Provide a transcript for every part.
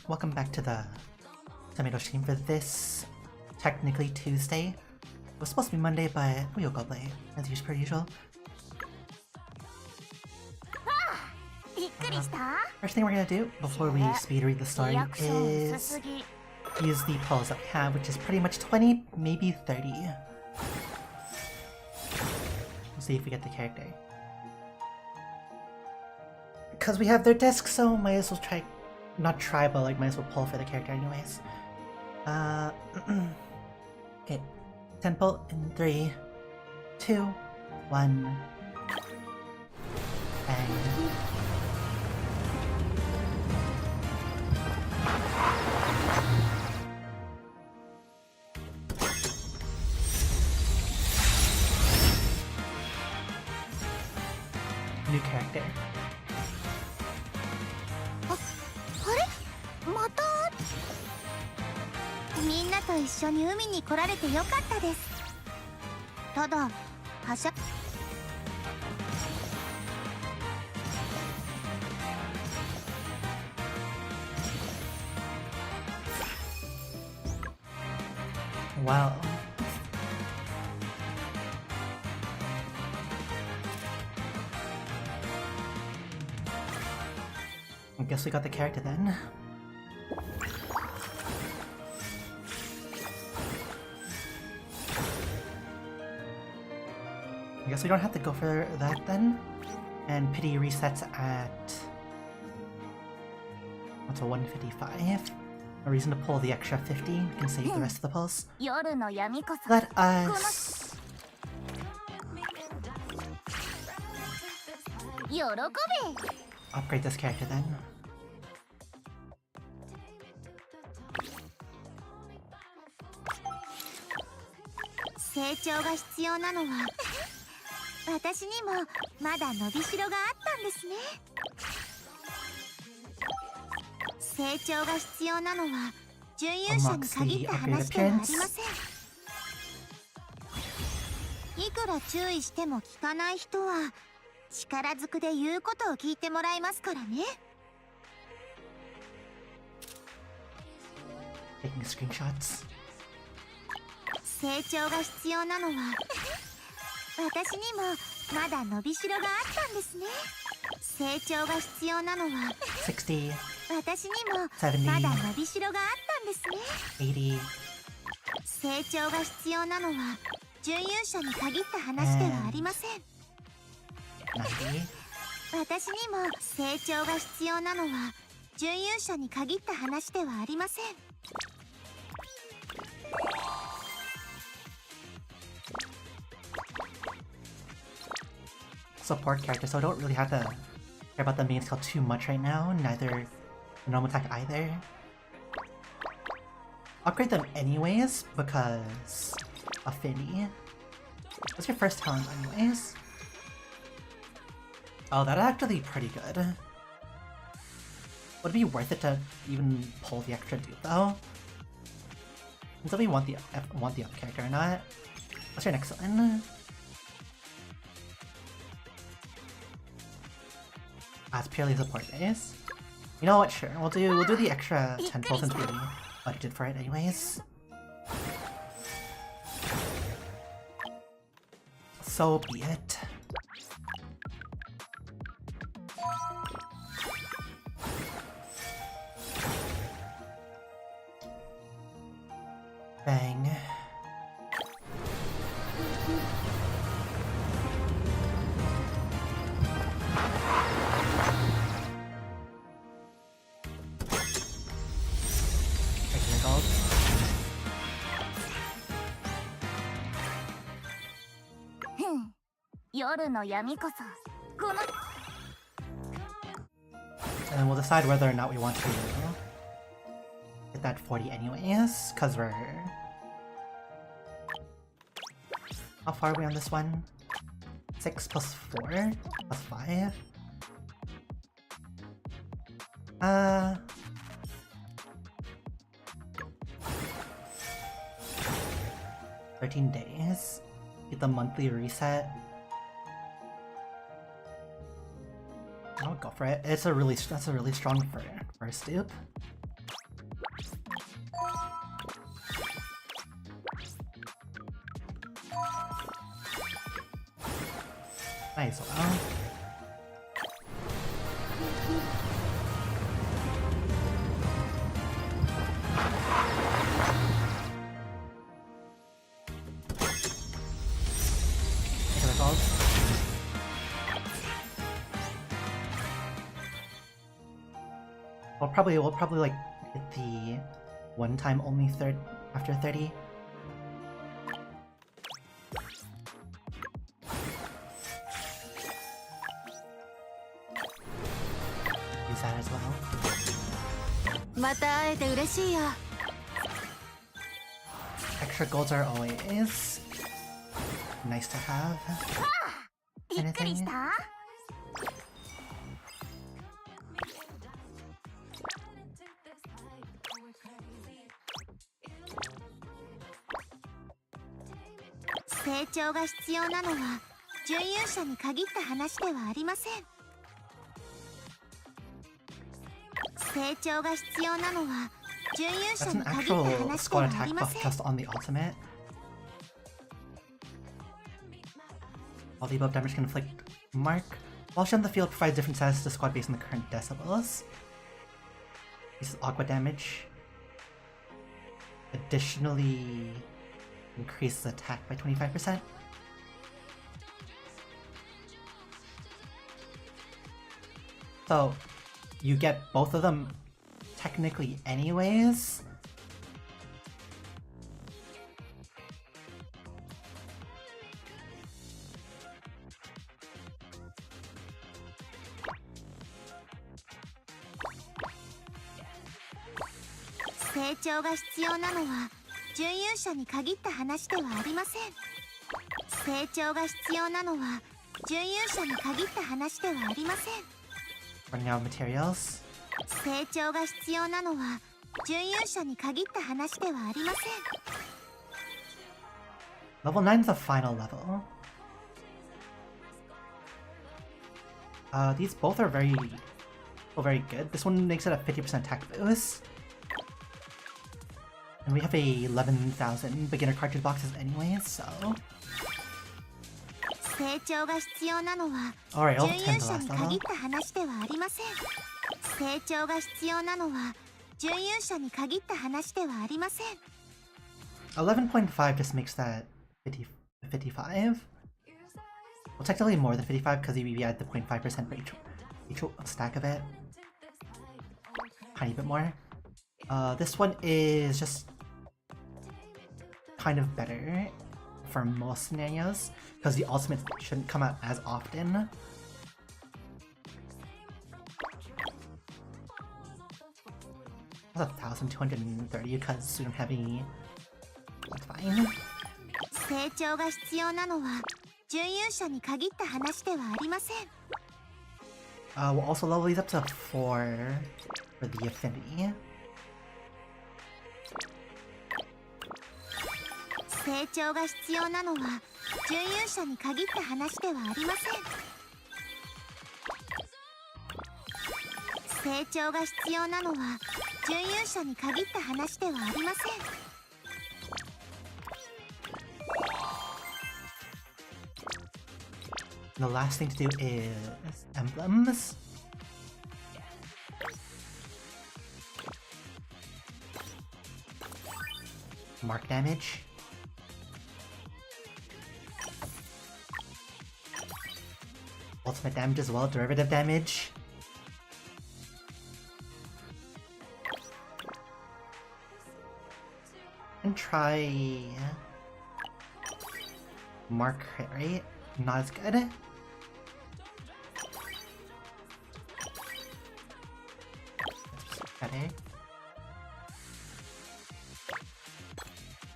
Welcome back to the tomato stream for this, technically Tuesday. It was supposed to be Monday, but we'll go play, as per usual. First thing we're gonna do, before we speed read the story, is use the pulls that we have, which is pretty much 20, maybe 30. We'll see if we get the character. Because we have their disc, so might as well try... Not try, but like might as well pull for the character anyways. Okay. 10 pull in 3, 2, 1. Bang. New character. みんなと一緒に海に来られてよかったです。ただ、はしゃ Wow. I guess we got the character then. I guess we don't have to go for that then. And pity resets at... what's a 155? No reason to pull the extra 50. We can save the rest of the pulls. Let us... upgrade this character then. Taking screenshots. 成長が必要なのは私にもまだ伸びしろがあったんですね。成長が必要なのは60, 私にも70, まだ伸びしろがあったんですね。80, 成長が必要なのは準優勝に限った話ではありません。90. 私にも成長が必要なのは準優勝に限った話ではありません。 Support character, so I don't really have to care about the main skill too much right now, neither the normal attack either. Upgrade them anyways, because affinity. What's your first talent anyways? Oh, that's actually pretty good. Would it be worth it to even pull the extra dupe though? Until we want the other character or not. What's your next one? It's purely support base. You know what? Sure, we'll do the extra 10 pulls since we budgeted for it anyways. So be it. Bang. And then we'll decide whether or not we want to hit that 40 anyways, because we're... How far are we on this one? 6 plus 4 plus 5? 13 days. Get the monthly reset. I'll go for it. That's a really strong first dupe. Nice. Well. We'll probably like hit the one time only after 30. Use that as well. また会えて嬉しいよ。 Extra golds are always nice to have. びっくりした？ 成長が必要なのは準優勝に限った話ではありません。成長が必要なのは準優 That's 勝に an 限った actual 話で squad はあ attack りま buff せん。 just on the ultimate. While the above damage can inflict mark, while she on the field provides different status to the squad based on the current decibels. This is aqua damage. Additionally, increases attack by 25%. So, you get both of them technically anyways. Running out of materials. Level 9 is the final level. These both are very good. This one makes it a 50% attack boost. And we have a 11,000 beginner cartridge boxes anyway, so... Alright, I'll 10 the last level. 11.5 just makes that 55. Well, technically more than 55 because we add the 0.5% for each stack of it. Tiny bit more. This one is just kind of better for most scenarios because the ultimate shouldn't come out as often. That's 1,230 because we don't have any. That's fine. We'll also level these up to 4 for the affinity. The last thing to do is emblems. Mark damage. Ultimate damage as well, derivative damage. And try... Mark crit rate. Not as good. Better.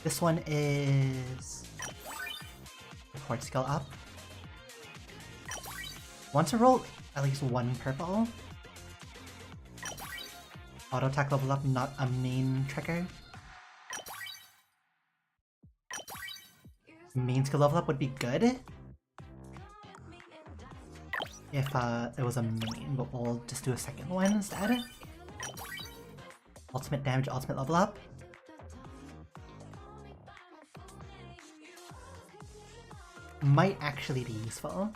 This one is... Report skill up. Want to roll at least one purple. Auto attack level up, not a main trigger. Main skill level up would be good. if it was a main, but we'll just do a second one instead. Ultimate damage, ultimate level up. Might actually be useful.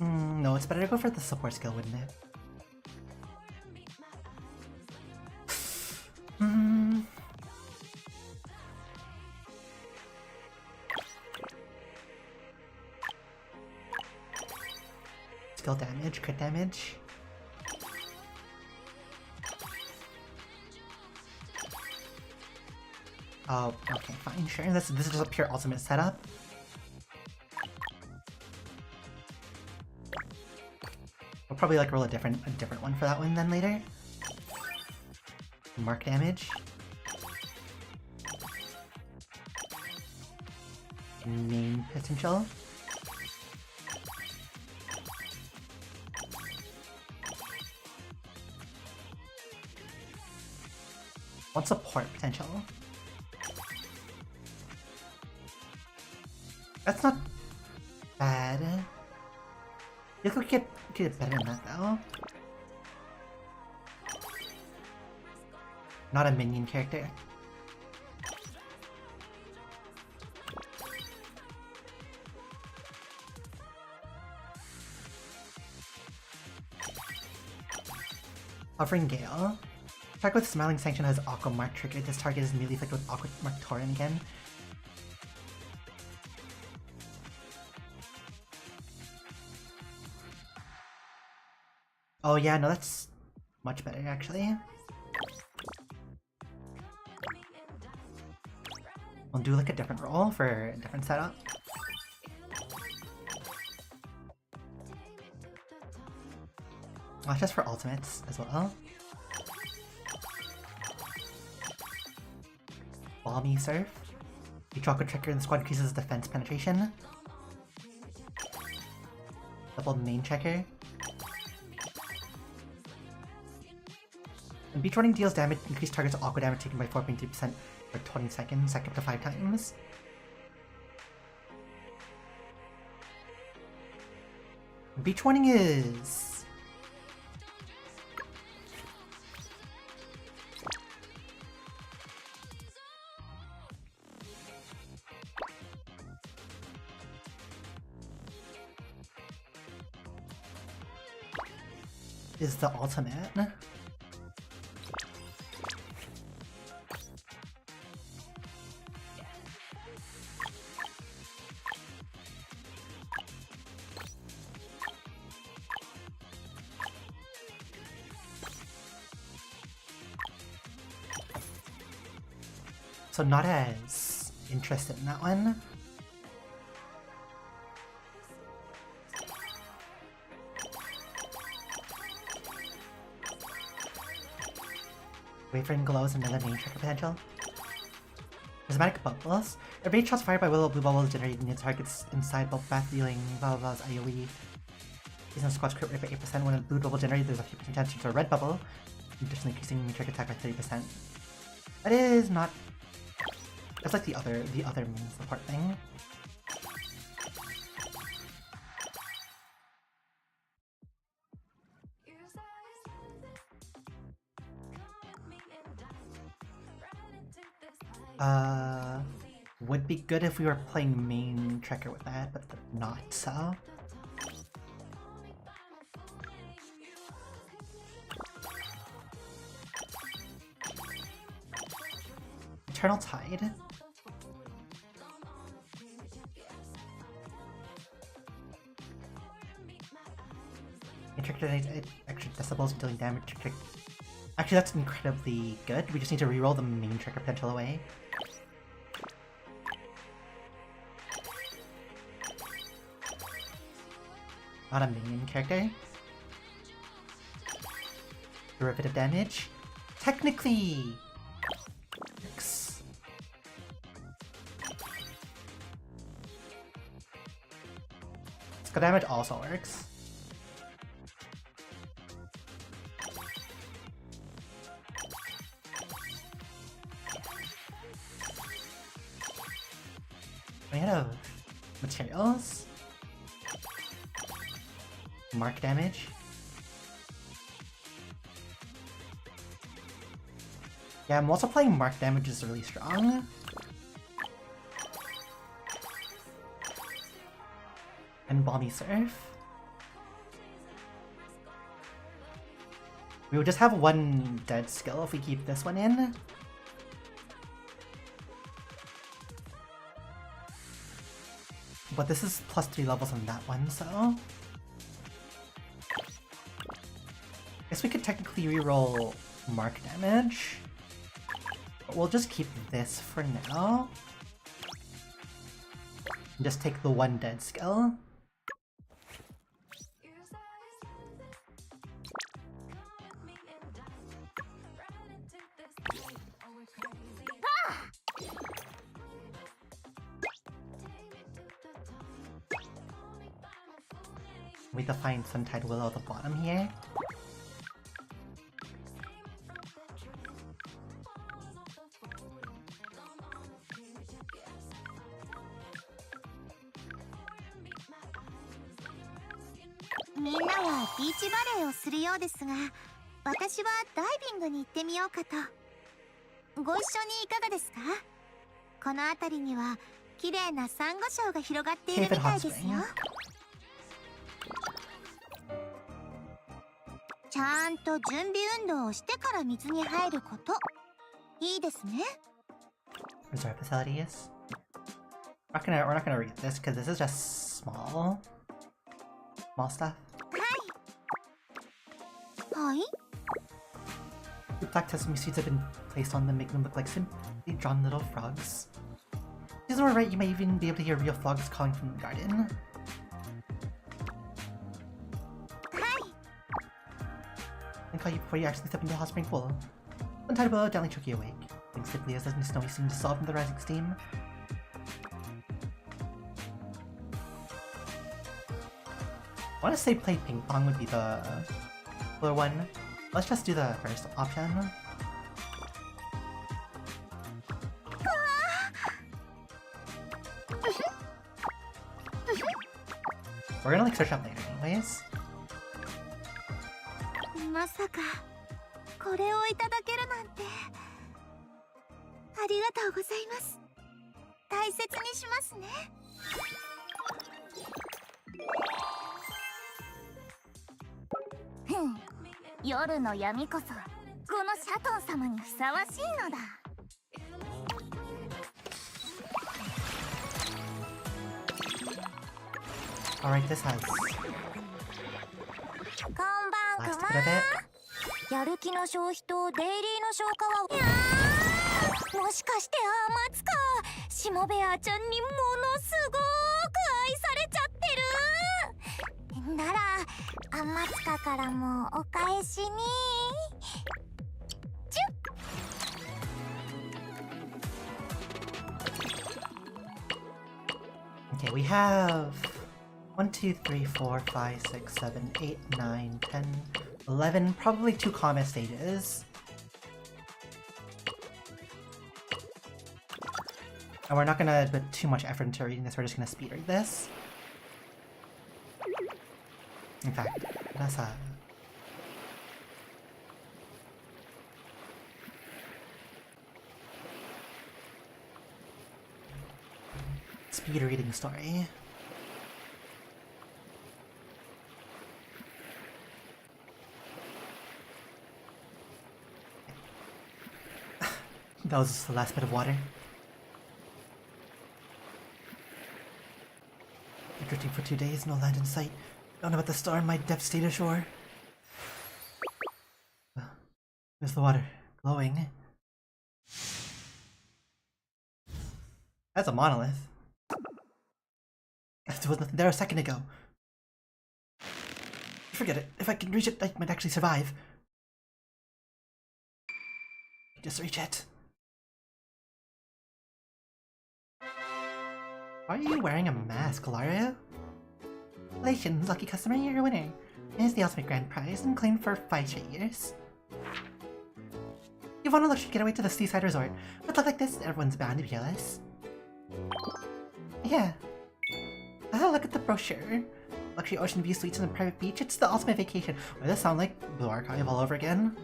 No, it's better to go for the support skill, wouldn't it? Skill damage, crit damage. Oh, okay, fine, sure. This is just a pure ultimate setup. We'll probably like roll a different one for that one then later. Mark damage. Main potential. What's support potential? That's not bad. You could get it better than that though. Not a minion character. Offering Gale. Target with Smiling Sanction has Aqua Mark trigger. This target is immediately afflicted with Aqua Mark Torrent again. Oh yeah, no, that's much better actually. We'll do like a different roll for a different setup. Watch just for ultimates as well. Balmy Surf. Each Aqua Trigger in the squad increases defense penetration. Double main checker. And Beach Running deals damage, increased targets Aqua damage taken by 4.3% for 20 seconds, stacked up to 5 times. Beach Warning is... is the ultimate. So not as interested in that one. Wavering Glows and another main trigger potential. Prismatic Bubbles. Every shot fired by Willow Blue Bubbles generated near targets inside both path dealing blah blah blah's AoE. Using a squad's crit rate by 8%. When a blue bubble generated, there's a 50% chance to a red bubble, additionally increasing main trigger attack by 30%. That is not... That's like the other main support thing. Would be good if we were playing main tracker with that, but not so. Eternal Tide. Extra decibels dealing damage. Actually, that's incredibly good. We just need to reroll the main trigger potential away. Not a minion character. Derivative damage. Technically works. Skill damage also works. Running out of materials. Mark damage. Yeah, multiplying mark damage is really strong. And Balmy Surf. We will just have one dead skill if we keep this one in. But this is plus 3 levels on that one, so... Guess we could technically reroll mark damage. But we'll just keep this for now. And just take the one dead skill. We need to find Suntide Willow at the bottom here.みんなはビーチバレーをするようですが、私はダイビングに行ってみようかと。ご一緒にいかがですか？この辺りには綺麗なサンゴ礁が広がっているみたいですよ。ちゃんと準備運動をしてから水に入ること。いいですね。Reserve facilities. We're not gonna read this because this is just small stuff. はい。The black sesame seeds have been placed on them, making them look like simply drawn little frogs. If these were right, you might even be able to hear real frogs calling from the garden. And call you before you actually step into the hot spring pool. Suntide Willow gently took you awake. Things quickly as the snowy seemed to dissolve in the rising steam. I want to say play ping pong would be the cooler one. Let's just do the first option. We're gonna like search up later anyways. まさかこれをいただけるなんて。ありがとうございます。大切にしますね。夜の闇こそこのシャトン様にふさわしいのだ。Alright, this has こんばん last くま bit of it. やる気の消費とデイリーの消化は。もしかしてアマツか。しもべあちゃんにものすごく愛されちゃってる。ならアマツカからもお返しに。チュッ。 Okay, we have 1, 2, 3, 4, 5, 6, 7, 8, 9, 10, 11, probably 2 combat stages. And we're not gonna put too much effort into reading this, we're just gonna speed read this. In fact, that's a... speed reading story. That was the last bit of water. We're drifting for 2 days, no land in sight. Don't know about the storm might devastate ashore. There's the water, glowing. That's a monolith. There was nothing there a second ago. Forget it. If I can reach it, I might actually survive. Just reach it. Why are you wearing a mask, Laria? Congratulations, lucky customer, you're a winner. Here's the ultimate grand prize and claimed for 5 straight years. You've won a luxury getaway to the seaside resort. With luck like this, everyone's bound to be jealous. yeah. Oh, look at the brochure. Luxury ocean view suites on a private beach. It's the ultimate vacation. Why does this sound like Blue Archive all over again?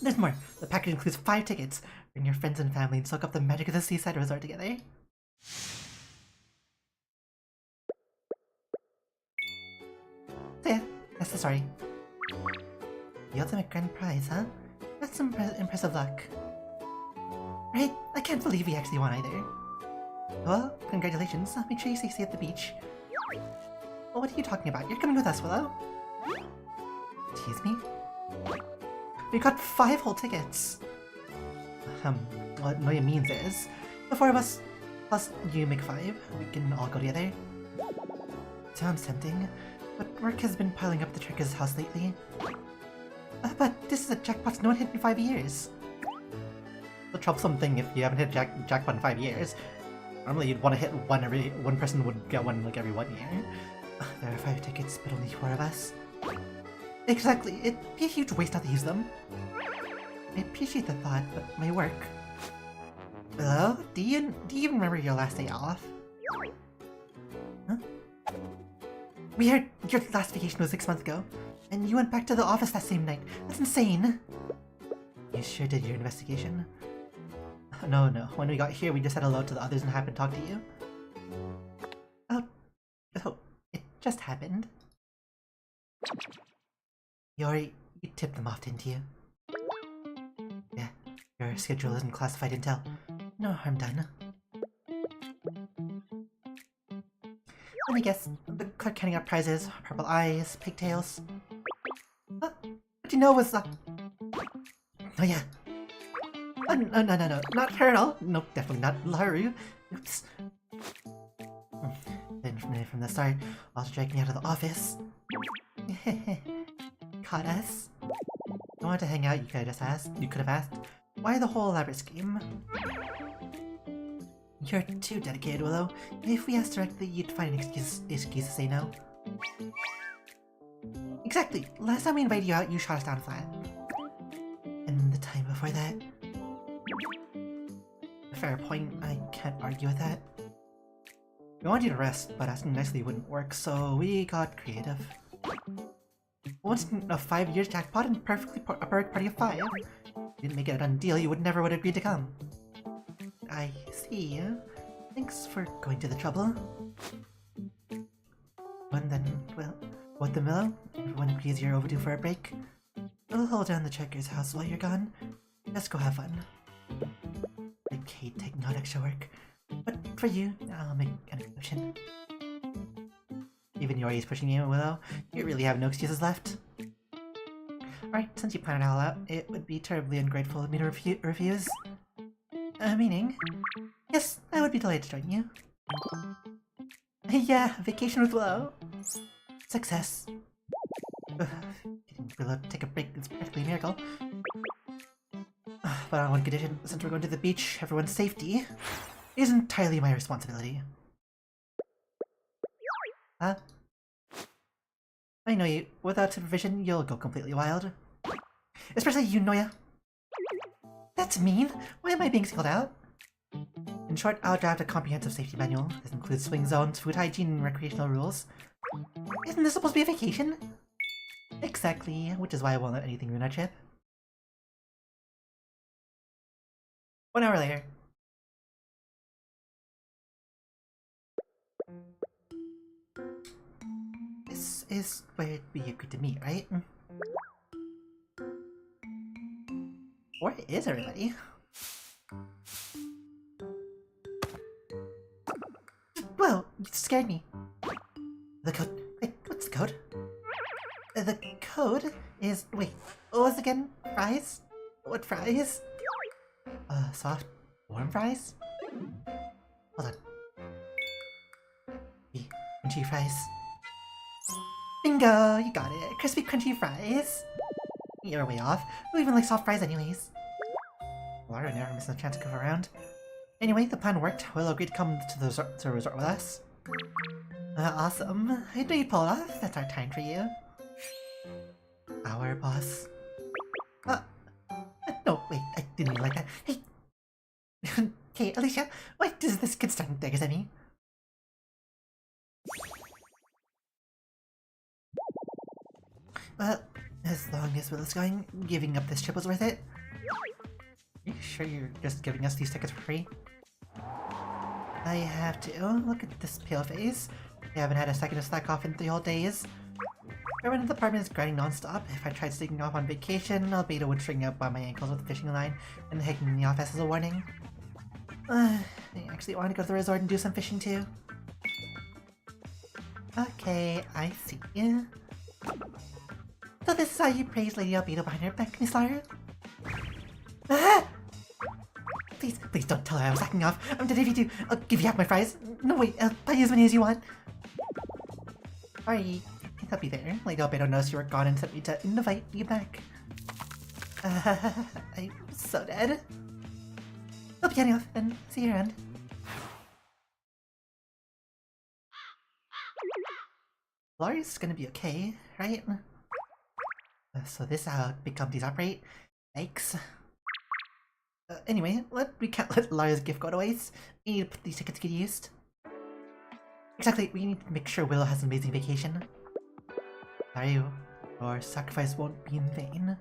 There's more. The package includes 5 tickets. Bring your friends and family and soak up the magic of the seaside resort together. So yeah, that's the story. The ultimate grand prize, huh? That's some impressive luck. Right? I can't believe we actually won either. Well, congratulations. Make sure you stay safe at the beach. Well, what are you talking about? You're coming with us, Willow. Tease me? We got 5 whole tickets. What Noya means is, the 4 of us, plus you make 5, we can all go together. Sounds tempting, but work has been piling up at the Tricker's house lately. But this is a jackpot no one hit in 5 years. The troublesome thing if you haven't hit jackpot in 5 years. Normally you'd want to hit one person would get one like every 1 year. There are 5 tickets, but only 4 of us. Exactly, it'd be a huge waste not to use them. I appreciate the thought, but my work. Hello? Do you even remember your last day off? Huh? We heard your last vacation was 6 months ago, and you went back to the office that same night. That's insane! You sure did your investigation. No. When we got here, we just said hello to the others and happened to talk to you. Oh, it just happened. You tipped them off, didn't you? Yeah, your schedule isn't classified intel. No harm done. Let me guess, the clerk handing out prizes, purple eyes, pigtails. What do you know was Oh yeah. No, not her at all. No, definitely not Laru. Oops. Then from the start, also dragging me out of the office. Caught us. I wanted to hang out, you could have asked. Why the whole elaborate scheme? You're too dedicated, Willow. If we asked directly, you'd find an excuse to say no. Exactly! Last time we invited you out, you shot us down flat. And the time before that... Fair point, I can't argue with that. We wanted you to rest, but asking nicely wouldn't work, so we got creative. Once in a 5 years jackpot and a perfect party of 5. If you didn't make it a done deal, you would never have agreed to come. I see. Thanks for going to the trouble. And then, well, what the Willow? Everyone agrees you're overdue for a break. We'll hold down the Checker's house while you're gone. Let's go have fun. I hate taking on extra work, but for you, I'll make an exception. Even Yori's pushing you, Willow. You really have no excuses left. Alright, since you planned it all out, it would be terribly ungrateful of me to refuse. Meaning? Yes, I would be delighted to join you. Yeah, vacation with Willow. Success. Getting Willow to take a break is practically a miracle. But on one condition, since we're going to the beach, everyone's safety is entirely my responsibility. Huh? I know you. Without supervision, you'll go completely wild. Especially you, Noya. That's mean! Why am I being singled out? In short, I'll draft a comprehensive safety manual. This includes swing zones, food hygiene, and recreational rules. Isn't this supposed to be a vacation? Exactly, which is why I won't let anything ruin our trip. 1 hour later. This is where we agreed to meet, right? Where is everybody? Whoa, you scared me. The code. Wait, what's the code? The code is. Wait, what was it again? Fries? What fries? Soft, warm fries? Hold on. Crunchy fries. Bingo! You got it. Crispy, crunchy fries. You're way off. Who even likes soft fries anyways? Laura never missed a chance to goof around. Anyway, the plan worked. Willow agreed to come to the resort with us. Awesome. I knew you'd pull it off. That's our time for you. Our boss. No, wait, I didn't mean like that. Hey! Okay, Alicia, what does this kid starting daggers at me? Well, as long as Willow's going, giving up this trip was worth it. Are you sure you're just giving us these tickets for free? I have to. Oh, look at this pale face. I haven't had a second to slack off in 3 whole days. Everyone in the apartment is grinding non-stop. If I tried sneaking off on vacation, Albedo would string up by my ankles with a fishing line and hanging in the office as a warning. I actually want to go to the resort and do some fishing too. Okay, I see. So this is how you praise Lady Albedo behind her back, Miss Lara? Ah! Please don't tell her I was acting off. I'm dead if you do. I'll give you half my fries. No, wait, I'll buy you as many as you want. Sorry, I'll be there. Lady Albedo knows you were gone and sent me to invite you back. I'm so dead. I'll be getting off, then see you around. Laura's gonna be okay, right? So this is how big companies operate. Yikes. Anyway, we can't let Lara's gift go to waste. We need to put these tickets to get used. Exactly, we need to make sure Willow has an amazing vacation. Sorry, your sacrifice won't be in vain.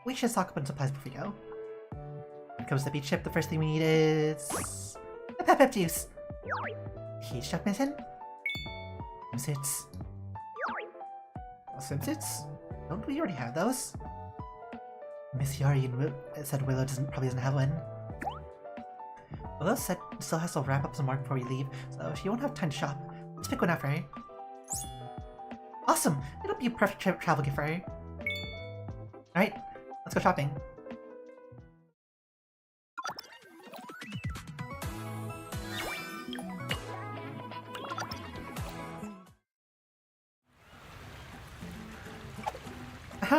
We should stock up on supplies before we go. When it comes to the beach trip, the first thing we need is a pep juice. Heat stuff missing? Swimsuits. Swimsuits? Don't we already have those? Miss Yari said Willow probably doesn't have one. Willow said still has to wrap up some more before we leave, so she won't have time to shop. Let's pick one out for her. Awesome! It'll be a perfect travel gift for her. Alright, let's go shopping.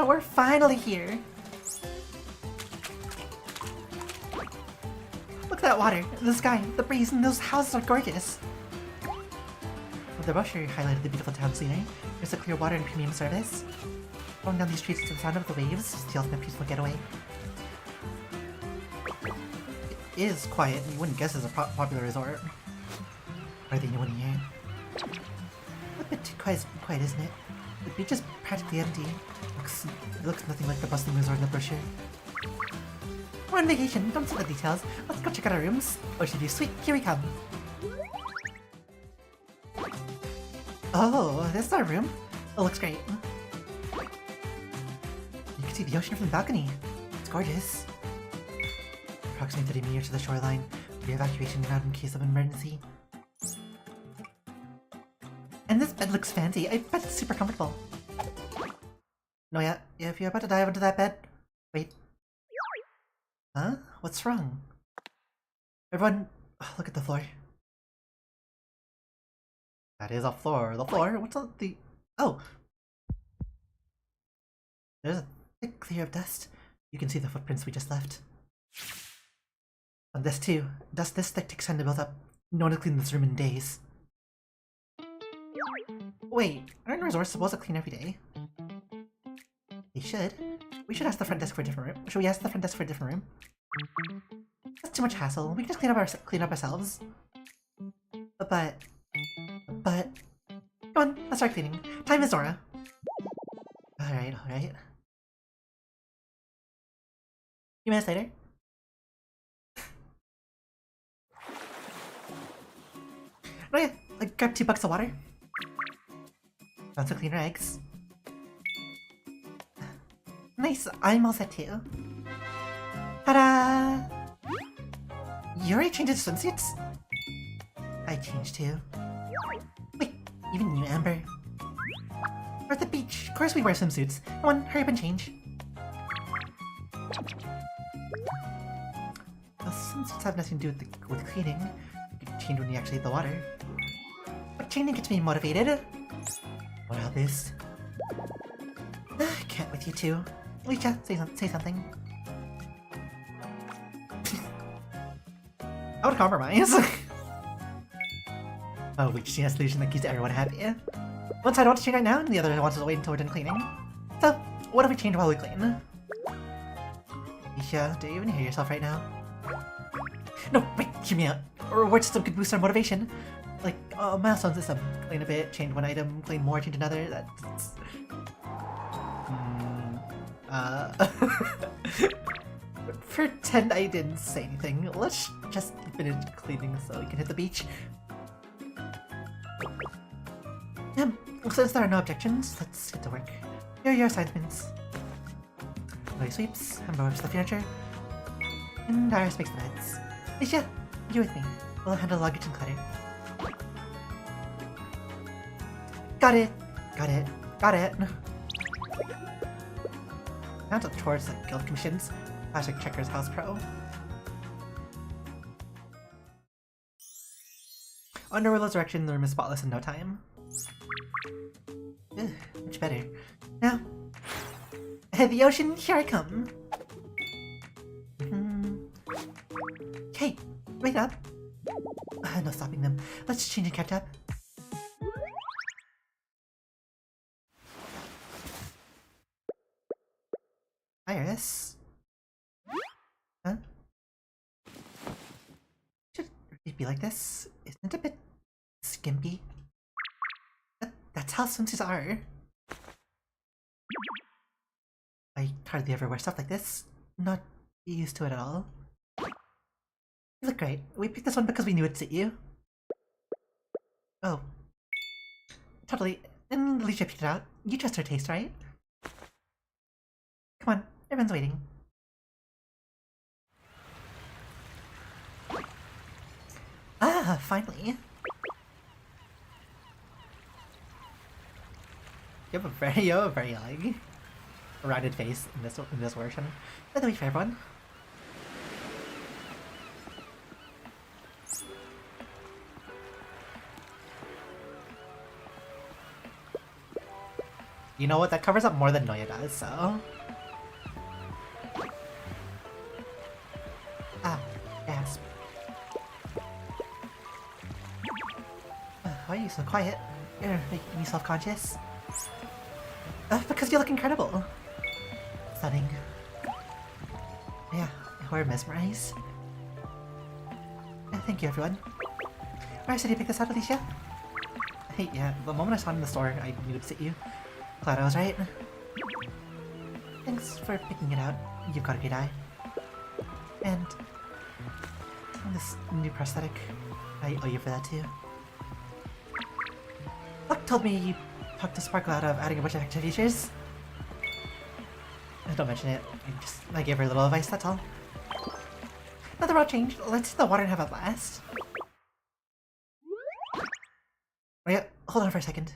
We're finally here! Look at that water, the sky, the breeze, and those houses are gorgeous! With the brochure highlighted the beautiful town scenery, there's a clear water and premium service. Going down these streets to the sound of the waves is the ultimate peaceful getaway. It is quiet, and you wouldn't guess it's a popular resort. Are they anyone here? A bit too quiet, isn't it? The beach is practically empty. It looks nothing like the bustling resort in the brochure. We're on vacation, don't see the details. Let's go check out our rooms. Ocean View Suite, here we come. Oh, this is our room. It looks great. You can see the ocean from the balcony. It's gorgeous. Approximately 30 meters to the shoreline. The evacuation ground in case of emergency. And this bed looks fancy. I bet it's super comfortable. No, yeah, if you're about to dive into that bed... Wait. Huh? What's wrong? Everyone, look at the floor. That is a floor. The floor? What's on the... Oh! There's a thick layer of dust. You can see the footprints we just left. On this too. Dust this thick takes time to build up. No one to clean this room in days. Wait, aren't resorts supposed to clean every day? They should. We should ask the front desk for a different room. Should we ask the front desk for a different room? That's too much hassle. We can just clean up ourselves. But... Come on, let's start cleaning. Time is Zora. Alright. A few minutes later. Oh yeah, grab 2 buckets of water. About to clean our eggs. Nice, I'm all set too. Ta-da! You already changed into swimsuits? I changed too. Wait, even you, Amber. We're at the beach. Of course we wear swimsuits. Come on, hurry up and change. Well, swimsuits have nothing to do with cleaning. You can change when you actually hit the water. But changing gets me motivated. What about this? Can't with you two. Alicia, say something. I would compromise. Oh, we just need a solution that keeps everyone happy. One side wants to change right now, and the other wants to wait until we're done cleaning. So, what if we change while we clean? Alicia, do you even hear yourself right now? No, wait, hear me out. Our reward system could boost our motivation. Like, milestone system. Clean a bit, change one item, clean more, change another. That's... Pretend I didn't say anything. Let's just finish cleaning so we can hit the beach. Since there are no objections, let's get to work. Here are your assignments. Noise sweeps, Amber wipes the furniture, and Iris makes the beds. Alicia, you with me. We'll handle luggage and clutter. Got it! Got it! Got it! Now to chores like guild commissions. Classic Checkers House Pro. Under Willow's direction, the room is spotless in no time. Ugh, much better. Now, the ocean, here I come. Hey, wait up. No stopping them. Let's change and catch up. Iris? Huh? Should it be like this? Isn't it a bit skimpy? That's how swimsuits are. I hardly ever wear stuff like this. Not used to it at all. You look great. We picked this one because we knew it'd suit you. Oh. Totally. And Alicia picked it out. You trust her taste, right? Come on, everyone's waiting. Ah, finally. You have a very like rounded face in this version. By the way, for everyone. You know what? That covers up more than Noya does, so. Ah, gasp. Why are you so quiet? You're making me self-conscious. Because you look incredible. Stunning. Yeah, we're mesmerized. Thank you, everyone. Why did you pick this out, Alicia? Hey, yeah, the moment I saw it in the store, I knew to sit you. Glad I was right. Thanks for picking it out. You've got a great eye. And this new prosthetic, I owe you for that too. Luck told me you talked to Sparkle out of adding a bunch of extra features. Don't mention it. I gave her a little advice, that's all. Now they're all changed. Let's hit the water and have a blast. Oh yeah, hold on for a second.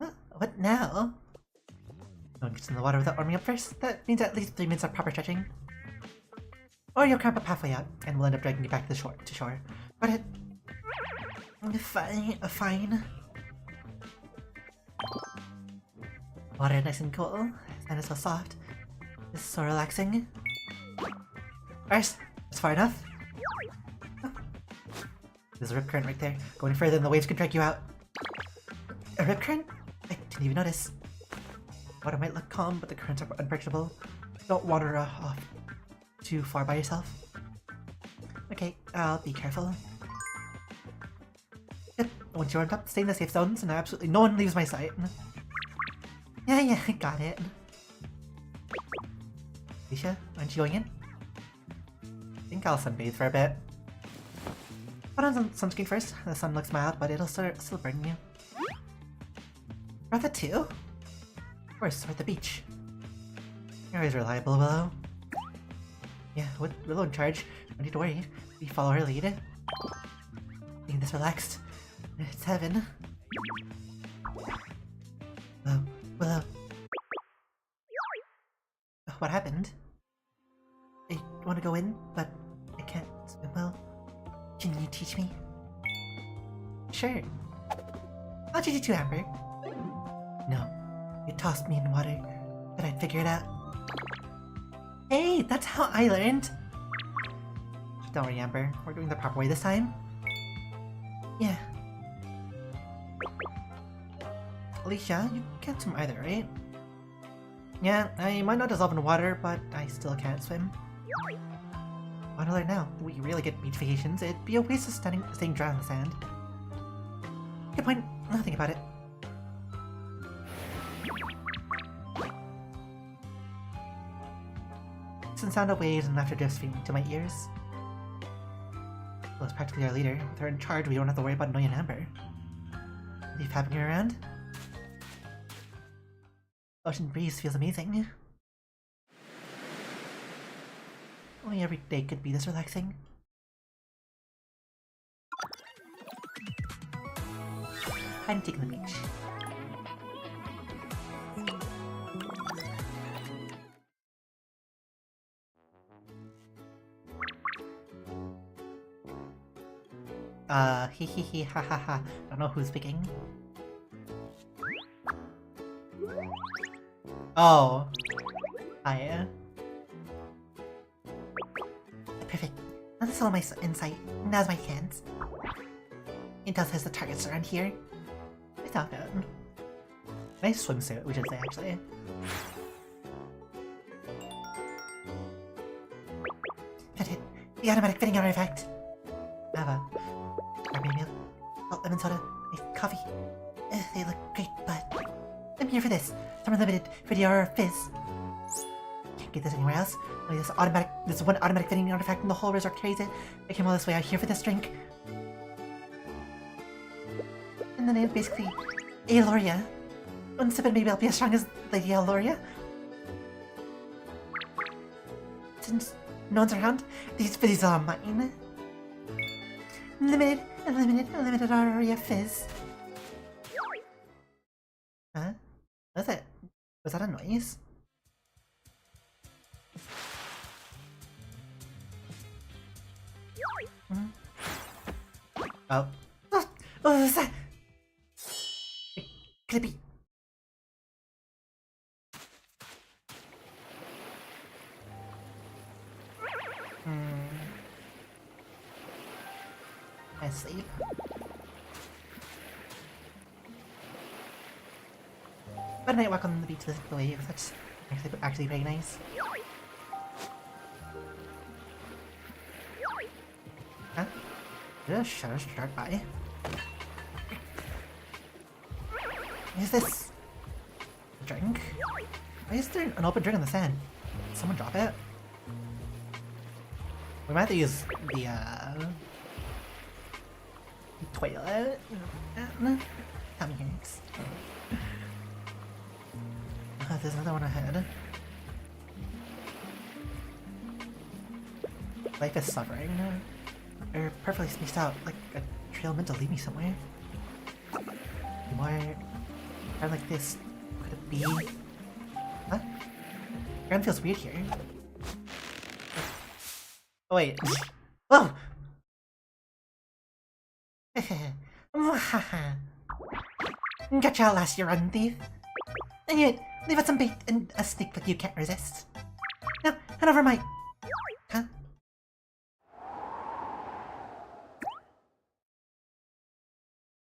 Huh? What now? No one gets in the water without warming up first. That means at least 3 minutes of proper stretching. Or you'll cramp up halfway up, and we'll end up dragging you back to the shore. Got it? Fine. Water nice and cool. Sand is so soft. This is so relaxing. Alright, that's far enough. Oh. There's a rip current right there. Going further than the waves could drag you out. A rip current? I didn't even notice. Water might look calm, but the currents are unpredictable. Don't wander off too far by yourself. Okay, I'll be careful. Yep, once you're on top, stay in the safe zones, and absolutely no one leaves my sight. Yeah, I got it. Alicia, aren't you going in? I think I'll sunbathe for a bit. Put on some sunscreen first. The sun looks mild, but it'll still burn you. Rather too? Of course, we're at the beach. You're always reliable, Willow. Yeah, with Willow in charge, no need to worry. We follow her lead. Being this relaxed, it's heaven. Willow. What happened? I want to go in, but I can't swim well. Can you teach me? Sure. I'll teach you too, Amber. No, you tossed me in water, but I'd figure it out. Hey, that's how I learned! Don't worry, Amber. We're doing the proper way this time. Yeah. Alicia, you can't swim either, right? Yeah, I might not dissolve in water, but I still can't swim. On alert now. We really get beach vacations. It'd be a waste of staying dry on the sand. Good point. I'll think about it. Since sound of waves and laughter drifts to my ears. Well, it's practically our leader. With her in charge, we don't have to worry about annoying Amber. Leaf having her around? Ocean breeze feels amazing. Only every day could be this relaxing. Hide and seek on the beach. Hee hee hee ha ha ha. Don't know who's speaking. Oh. Hi. Perfect. Now that's all my insight. Now's my chance. Intel says the target's around here. I thought that. Nice swimsuit, we should say, actually. Fit it. The automatic fitting artifact. Ava. Grab me a meal. Salt, lemon soda, coffee. They look great, but I'm here for this. Summer limited video or fizz. Can't get this anywhere else. Only this one automatic fitting artifact in the whole resort carries it. I came all this way out here for this drink. And then it's basically Aloria. One sip and maybe I'll be as strong as Lady Aloria. Since no one's around, these fizzies are mine. Limited Aria fizz. Huh? What was it? Was that a noise? Oh. Oh, what was that? Could it be? I sleep. But a night walk on the beach this way, that's actually pretty nice. Huh? Did a shutter start by? Is this a drink? Why is there an open drink in the sand? Did someone drop it? We might have to use the toilet. Come here next. There's another one ahead. Life is suffering. They're perfectly spaced out, like a trail meant to lead me somewhere. More kind like this. Could it be? Huh? Ground feels weird here. Oh wait. Whoa! Gotcha out last year, run thief. And yet, leave out some bait and a sneak peek you can't resist. Now, head over my... Huh?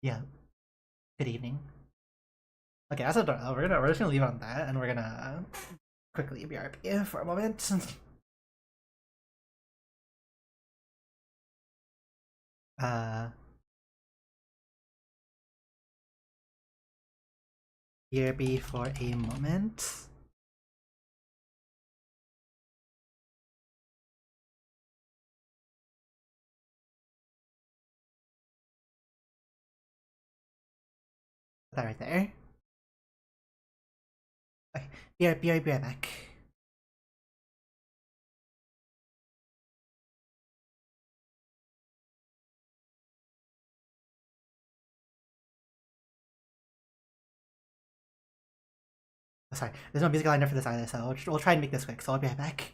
Yeah. Good evening. Okay, that's a door. We're just gonna leave it on that, and we're gonna quickly BRB for a moment. BRB for a moment. Put that right there. Okay, BRB right back. Oh, sorry, there's no music lineup for this either, so we'll try and make this quick, so I'll be right back.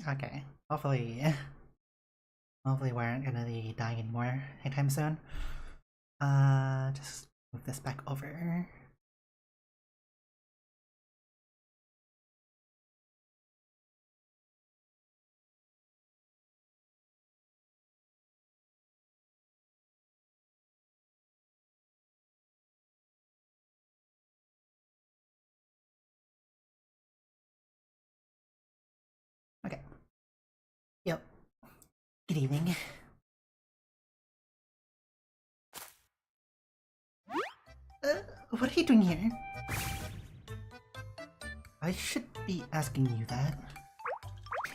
Okay. Hopefully we aren't gonna be dying anymore anytime soon. Just move this back over. Okay. Yep. Good evening. What are you doing here? I should be asking you that.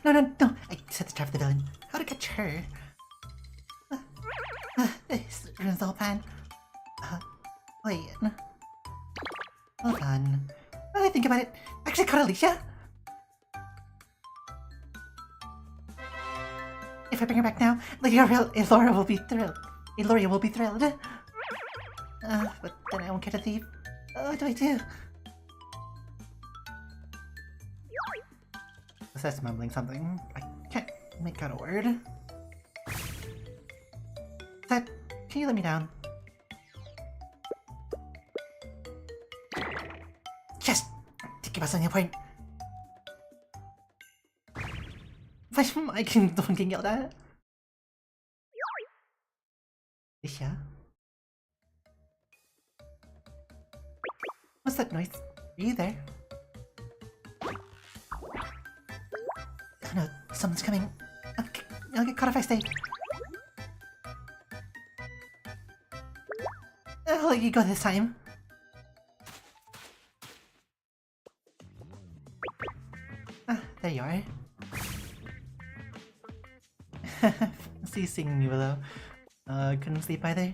No, no, no! I set the trap for the villain. How to catch her? This ruins the whole plan. Wait. Hold on. Now that I think about it, I actually caught Alicia! If I bring her back now, Lady Elora will be thrilled. Eloria will be thrilled. But then I won't catch a thief. What do I do? That's mumbling something. I can't make out a word. Seth, can you let me down? Yes! Think about something important. Why am I the one getting yelled at? Alicia? What's that noise? Are you there? Oh no, someone's coming. I'll get caught if I stay. I'll let you go this time. There you are. See you singing, you Willow. Couldn't sleep either.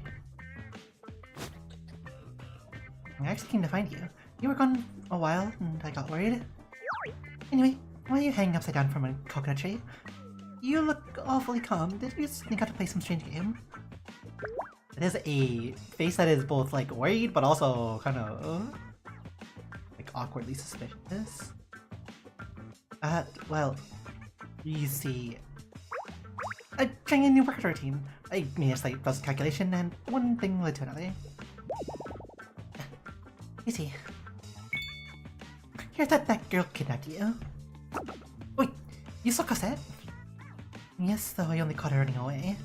I actually came to find you. You were gone a while, and I got worried. Anyway, why are you hanging upside down from a coconut tree? You look awfully calm. Did you sneak out to play some strange game? It is a face that is both like worried, but also kind of like awkwardly suspicious. Well, you see, I'm trying a new workout routine. I made a slight puzzle calculation, and one thing led to another. You see, here's that girl kidnapped you. Wait, you saw Cosette? Yes, though I only caught her running away.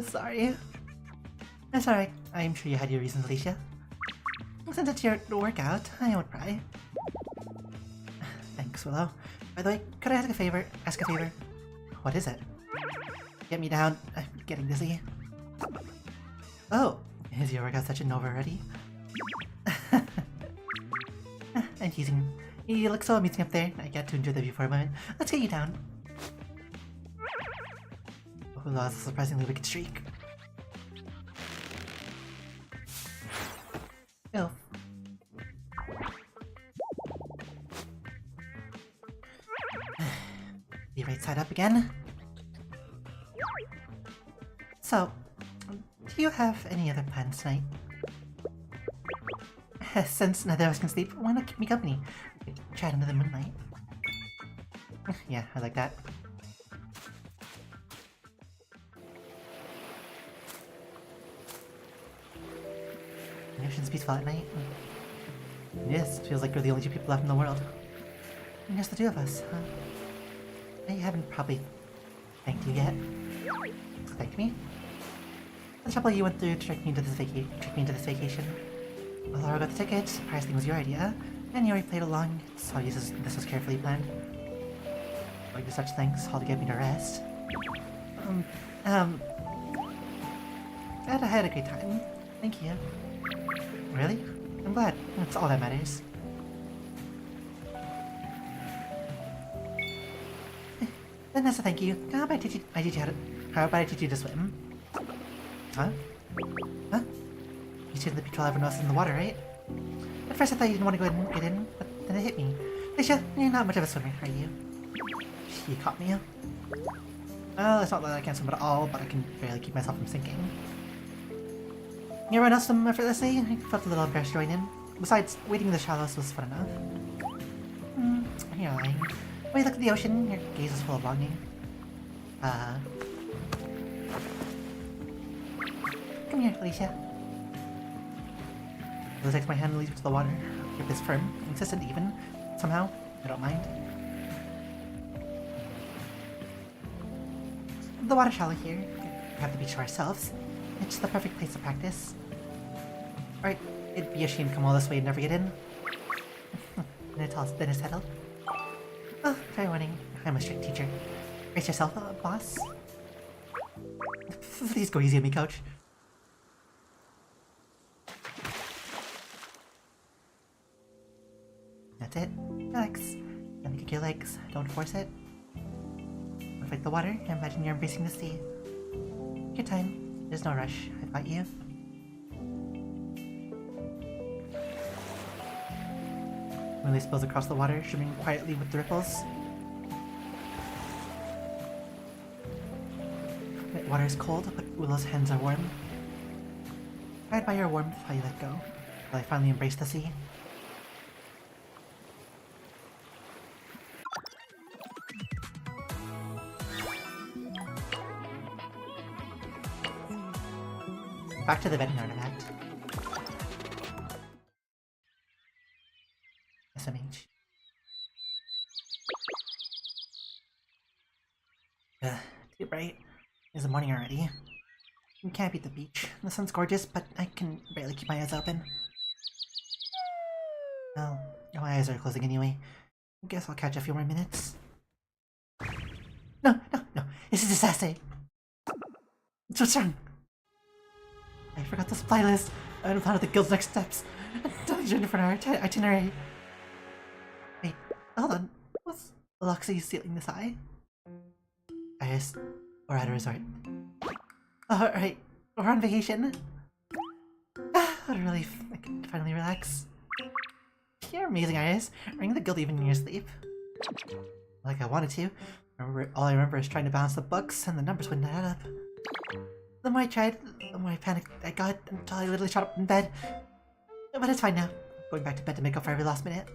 Sorry. That's alright. I'm sure you had your reasons, Alicia. Since it's your workout, I won't pry. Thanks, Willow. By the way, could I ask a favor? What is it? Get me down. I'm getting dizzy. Oh, is your workout session over already? I'm teasing. You look so amusing up there. I get to enjoy the view for a moment. Let's get you down. Oh, that's a surprisingly wicked streak. Oh. The right side up again. So, do you have any other plans tonight? Since neither of us can sleep, why not keep me company? We could chat under the moonlight. Yeah, I like that. The ocean's peaceful at night. Yes, it feels like we're the only two people left in the world. And just the two of us, huh? I haven't probably thanked you yet. Thank me? The trouble you went through to trick me into this vacation. Well, Laura got the tickets, surprisingly was your idea, and you already played along, so this was carefully planned. Like do such things, all to get me to rest. I had a great time. Thank you. Really? I'm glad. That's all that matters. Then as a thank you, how about I teach you to swim? Huh? Huh? You shouldn't be ever noticed in the water, right? At first I thought you didn't want to go ahead and get in, but then it hit me. Alicia, you're not much of a swimmer, are you? You caught me. Well, it's not that I can't swim at all, but I can barely keep myself from sinking. Everyone else swim effortlessly? I felt a little embarrassed to join in. Besides, wading in the shallows was fun enough. You're lying. When you look at the ocean, your gaze is full of longing. Come here, Alicia. Lily takes my hand and leads me to the water. Her grip is firm, consistent even. Somehow, I don't mind. The water's shallow here. We have the beach to ourselves. It's the perfect place to practice. Alright, it'd be a shame to come all this way and never get in. Then it's settled. Oh, fair warning. I'm a strict teacher. Brace yourself, boss. Please go easy on me, coach. That's it. Relax. Let me kick your legs. Don't force it. Fight the water. Imagine you're embracing the sea. Your time. There's no rush. I've got you. Lily spills across the water, swimming quietly with the ripples. The water is cold, but Willow's hands are warm. Guided by your warmth, I let go, while I finally embrace the sea. Back to the betting artifact. SMH. Too bright. It's the morning already. You can't beat the beach. The sun's gorgeous, but I can barely keep my eyes open. Well, my eyes are closing anyway. I guess I'll catch a few more minutes. No! This is a disaster! What's wrong? I forgot the supply list. I haven't planned the guild's next steps. Don't agenda for our itinerary. Wait, hold on. What's Loxy stealing this eye? Iris, we're at a resort. Alright, we're on vacation. What a relief. I can finally relax. You're amazing, Iris. Ring the guild even in your sleep. Like I wanted to. All I remember is trying to balance the books and the numbers wouldn't add up. The more I tried, the more I panicked I got until I literally shot up in bed. But it's fine now. Going back to bed to make up for every last minute.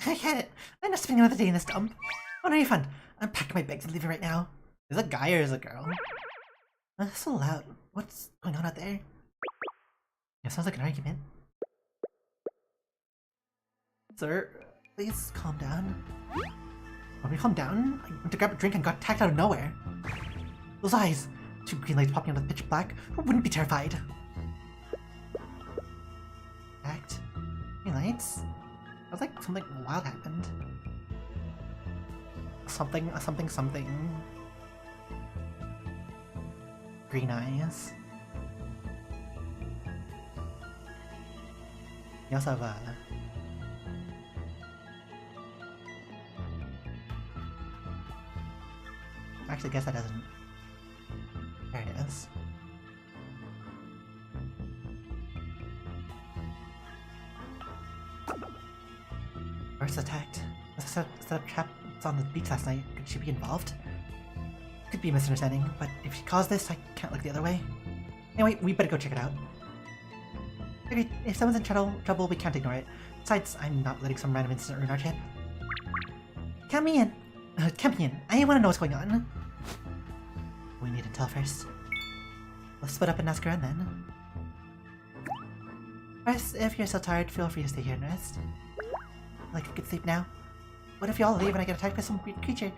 I get it. I'm not spending another day in this dump. Oh, no refund. I'm packing my bags and leaving right now. Is it a guy or is it a girl? That's so loud. What's going on out there? It sounds like an argument. Sir, please calm down. Want me to calm down? I went to grab a drink and got attacked out of nowhere. Those eyes! Two green lights popping out of the pitch black. Who wouldn't be terrified? Act? Green lights? Sounds like something wild happened. Something. Green eyes. You also have actually, guess that doesn't. There it is. Where's attacked? Was that a trap on the beach last night? Could she be involved? Could be a misunderstanding, but if she caused this, I can't look the other way. Anyway, we better go check it out. Okay, if someone's in trouble, we can't ignore it. Besides, I'm not letting some random incident ruin our trip. Count me in. I want to know what's going on. We need intel first. Let's split up and ask around then. First, if you're so tired, feel free to stay here and rest. Like I could sleep now. What if you all leave and I get attacked by some weird creature?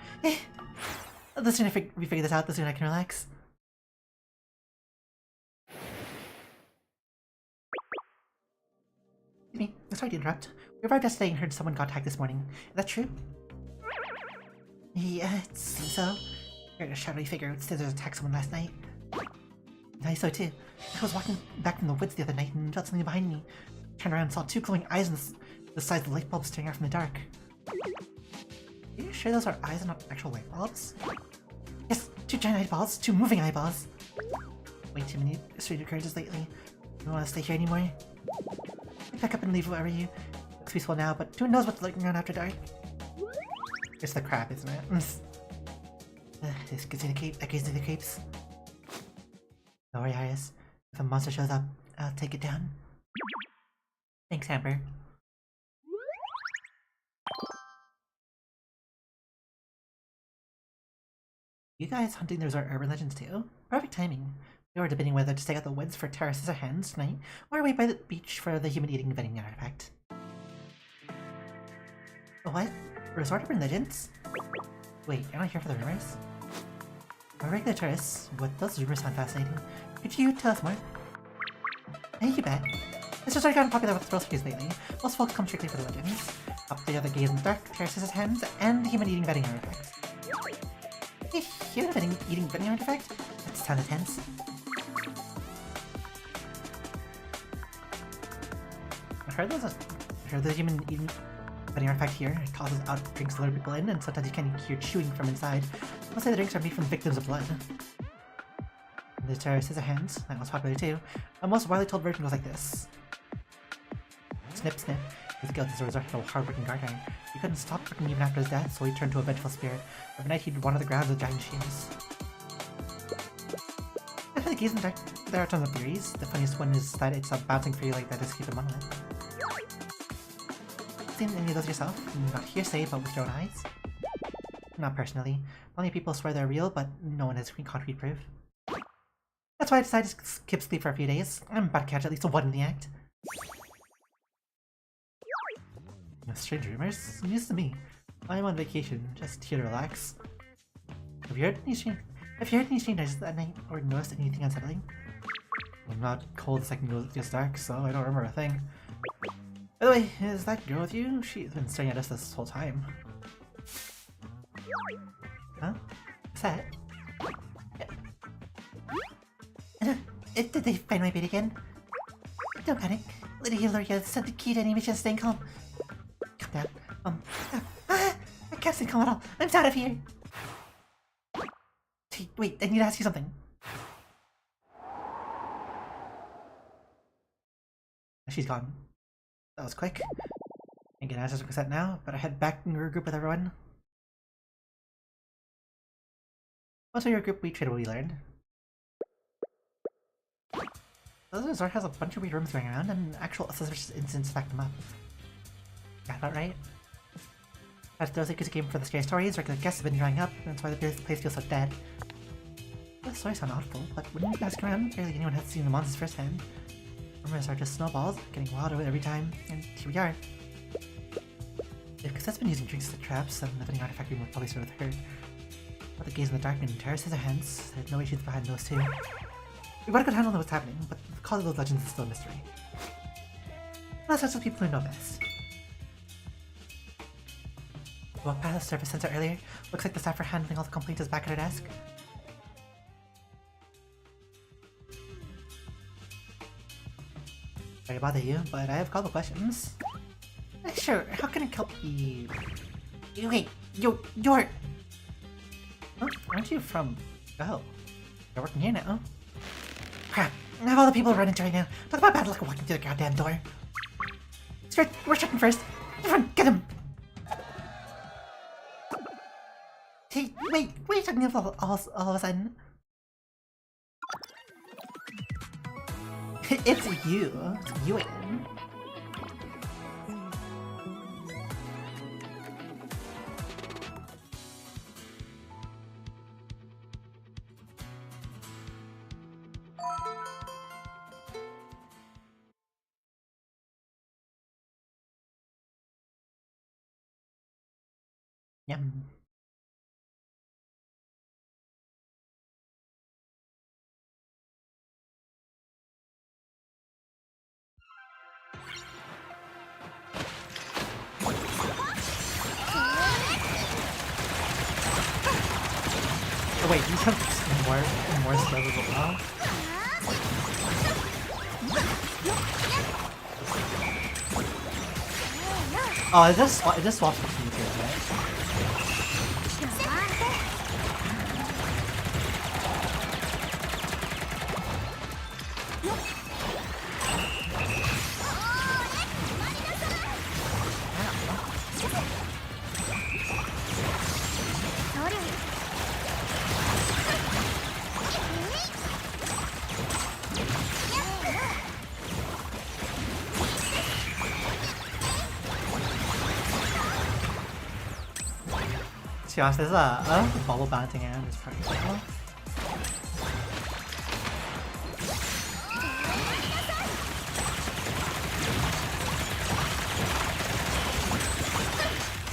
The sooner we figure this out, the sooner I can relax. Excuse me, sorry to interrupt. We arrived yesterday and heard someone got attacked this morning. Is that true? Yeah, it seems so. I heard a shadowy figure with scissors attack someone last night. I saw too. I was walking back from the woods the other night and felt something behind me. Turned around and saw two glowing eyes in the size of the light bulbs staring out from the dark. Are you sure those are eyes and not actual light bulbs? Yes, two giant eyeballs, two moving eyeballs. Way too many strange occurrences lately. You don't want to stay here anymore? Pick up and leave wherever you. Looks peaceful now, but who knows what's lurking around after dark? It's the crap, isn't it? This gives me the cape. That gives me the capes. Don't worry, Iris. If a monster shows up, I'll take it down. Thanks, Amber. You guys hunting the resort urban legends too? Perfect timing. We were debating whether to stay at the woods for terraces or hands tonight, or wait by the beach for the human-eating vending artifact. What? Resort urban legends? Wait, you're not here for the rumors? We're regular tourists, but those rumors sound fascinating. Could you tell us more? Hey, you bet. This resort gotten popular with thrill seekers lately. Most folks come strictly for the legends. Up there are the gaze in the dark, terraces as hands, and the human-eating vending artifact. Eating vending artifact? That sounds intense. I heard the human eating vending artifact here. It causes out drinks to lure people in, and sometimes you can hear chewing from inside. Mostly the drinks are made from victims of blood. The terraces are hands. That was popular too. A most widely told version goes like this. Snip, snip. His guilt is a resort of a hard-working gardener. He couldn't stop working even after his death, so he turned to a vengeful spirit. Every night he'd wander the grounds with giant shears. After the gaze in the dark, there are tons of theories. The funniest one is that it's a bouncing fairy like that escaped a monolith. Seen any of those yourself? Not hearsay, but with your own eyes? Not personally. Plenty of people swear they're real, but no one has concrete proof. That's why I decided to skip sleep for a few days. I'm about to catch at least one in the act. Strange rumors? News to me. I'm on vacation, just here to relax. Have you heard any strange noises that night, or noticed anything unsettling? I'm not cold the second it gets dark, so I don't remember a thing. By the way, is that girl with you? She's been staring at us this whole time. Huh? What's that? Did they find my bait again? Don't panic. Lady Hilaria sent the key to animation staying calm. Calm down. I can't stay calm at all. I'm out of here. Wait, I need to ask you something. She's gone. That was quick. I get answers from set now, but I head back and regroup with everyone. Also, your group we trade what we learned. This resort has a bunch of weird rooms going around, and actual suspicious incidents back them up. Got that right? As those who came for the scary stories, regular guests have been drying up, and that's why the place feels so dead. The stories sound awful, but when you ask around, barely anyone has seen the monsters firsthand. Rumors are just snowballs, getting wilder every time, and here we are. If Cassette's been using drinks as traps, then the vending artifact room will probably start with her. But the gaze in the dark and terraces are hands, there's no way she's behind those two. We got a good handle on what's happening, but the cause of those legends is still a mystery. Unless that's what people who know best. We walked past the service center earlier. Looks like the staff are handling all the complaints is back at her desk. Sorry to bother you, but I have a couple questions. Sure, how can I help you? Wait, you're... Huh? Aren't you from... Oh, you're working here now. Crap, I have all the people running right now. Talk about bad luck walking through the goddamn door. Straight, we're checking first. Everyone, get him! Hey, wait, what are you talking about all of a sudden? It's you. It's you again. Yum. Oh wait, you have more skills as well? Oh, it just swaps between the two, right? Gosh, there's a bubble bouncing around this part.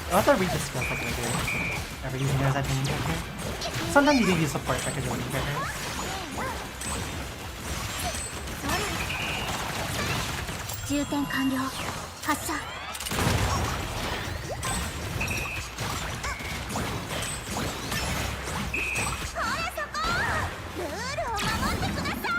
I also read the skills like later. Ever using those as main character. Sometimes you do use support characters as main characters. 充填完了発射ほらそこルールを守ってください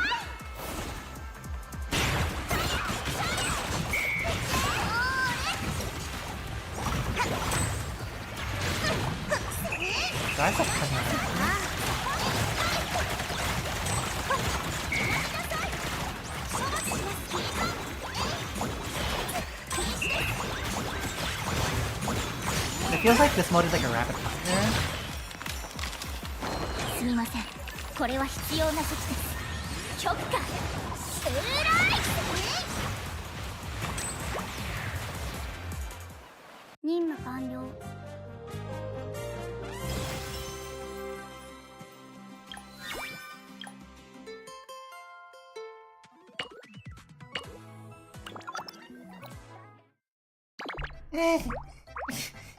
That's a fun one. It feels like this mode is like a rapid fire. すみませんこれは必要な措置です許可スライ任務完了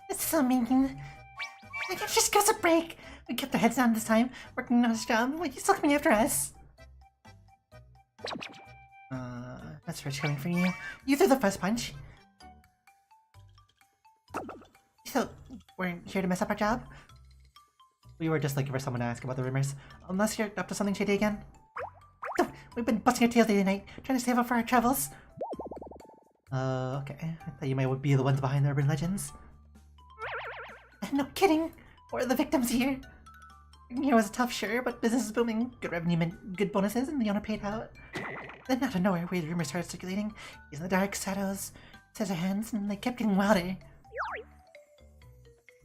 It's so mean. I can't just give us a break. We kept our heads down this time, working on his job. Why are you still coming after us? That's rich coming from you. You threw the first punch. So, we're here to mess up our job? We were just looking for someone to ask about the rumors. Unless you're up to something shady again. We've been busting our tails day and night, trying to save up for our travels. Okay. I thought you might be the ones behind the urban legends. No kidding! We're the victims here! It was tough, sure, but business is booming. Good revenue meant good bonuses, and the owner paid out. Then out of nowhere, weird rumors started circulating. He's in the dark shadows, scissor hands, and they kept getting wilder.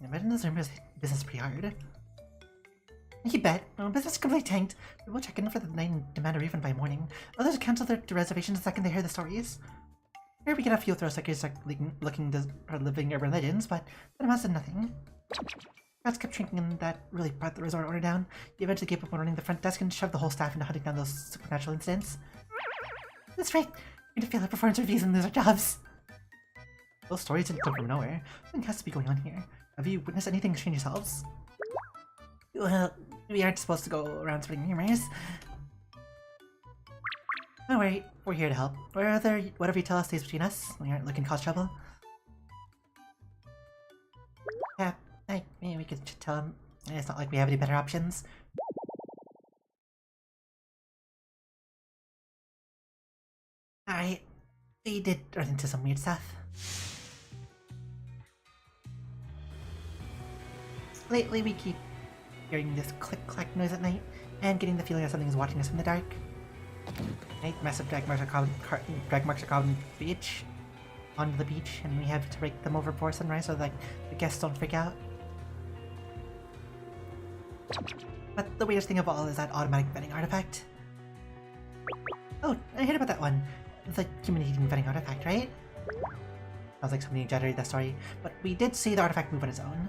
Imagine those rumors hit business pretty hard. You bet. Well, business completely tanked. We will check in for the night and demand a refund by morning. Others cancel their reservations the second they hear the stories. Here we get a few throw suckers looking to living urban legends, but that amounts to nothing. Crowds kept shrinking and that really brought the resort owner down. He eventually gave up on running the front desk and shoved the whole staff into hunting down those supernatural incidents. That's right. We're going to fail our performance reviews and lose our jobs. Those stories didn't come from nowhere. Something has to be going on here. Have you witnessed anything strange yourselves? Well, we aren't supposed to go around spreading rumors. Don't worry, we're here to help. Whatever you tell us stays between us. We aren't looking to cause trouble. Yeah, maybe we could tell him. It's not like we have any better options. Alright, we did run into some weird stuff. Lately we keep hearing this click-clack noise at night, and getting the feeling that something is watching us from the dark. Right, massive drag marks are caught on the beach, onto the beach, and we have to break them over before sunrise so that the guests don't freak out. But the weirdest thing of all is that automatic vending artifact. Oh, I heard about that one. It's like human-eating vending artifact, right? Sounds like something exaggerated that story, but we did see the artifact move on its own.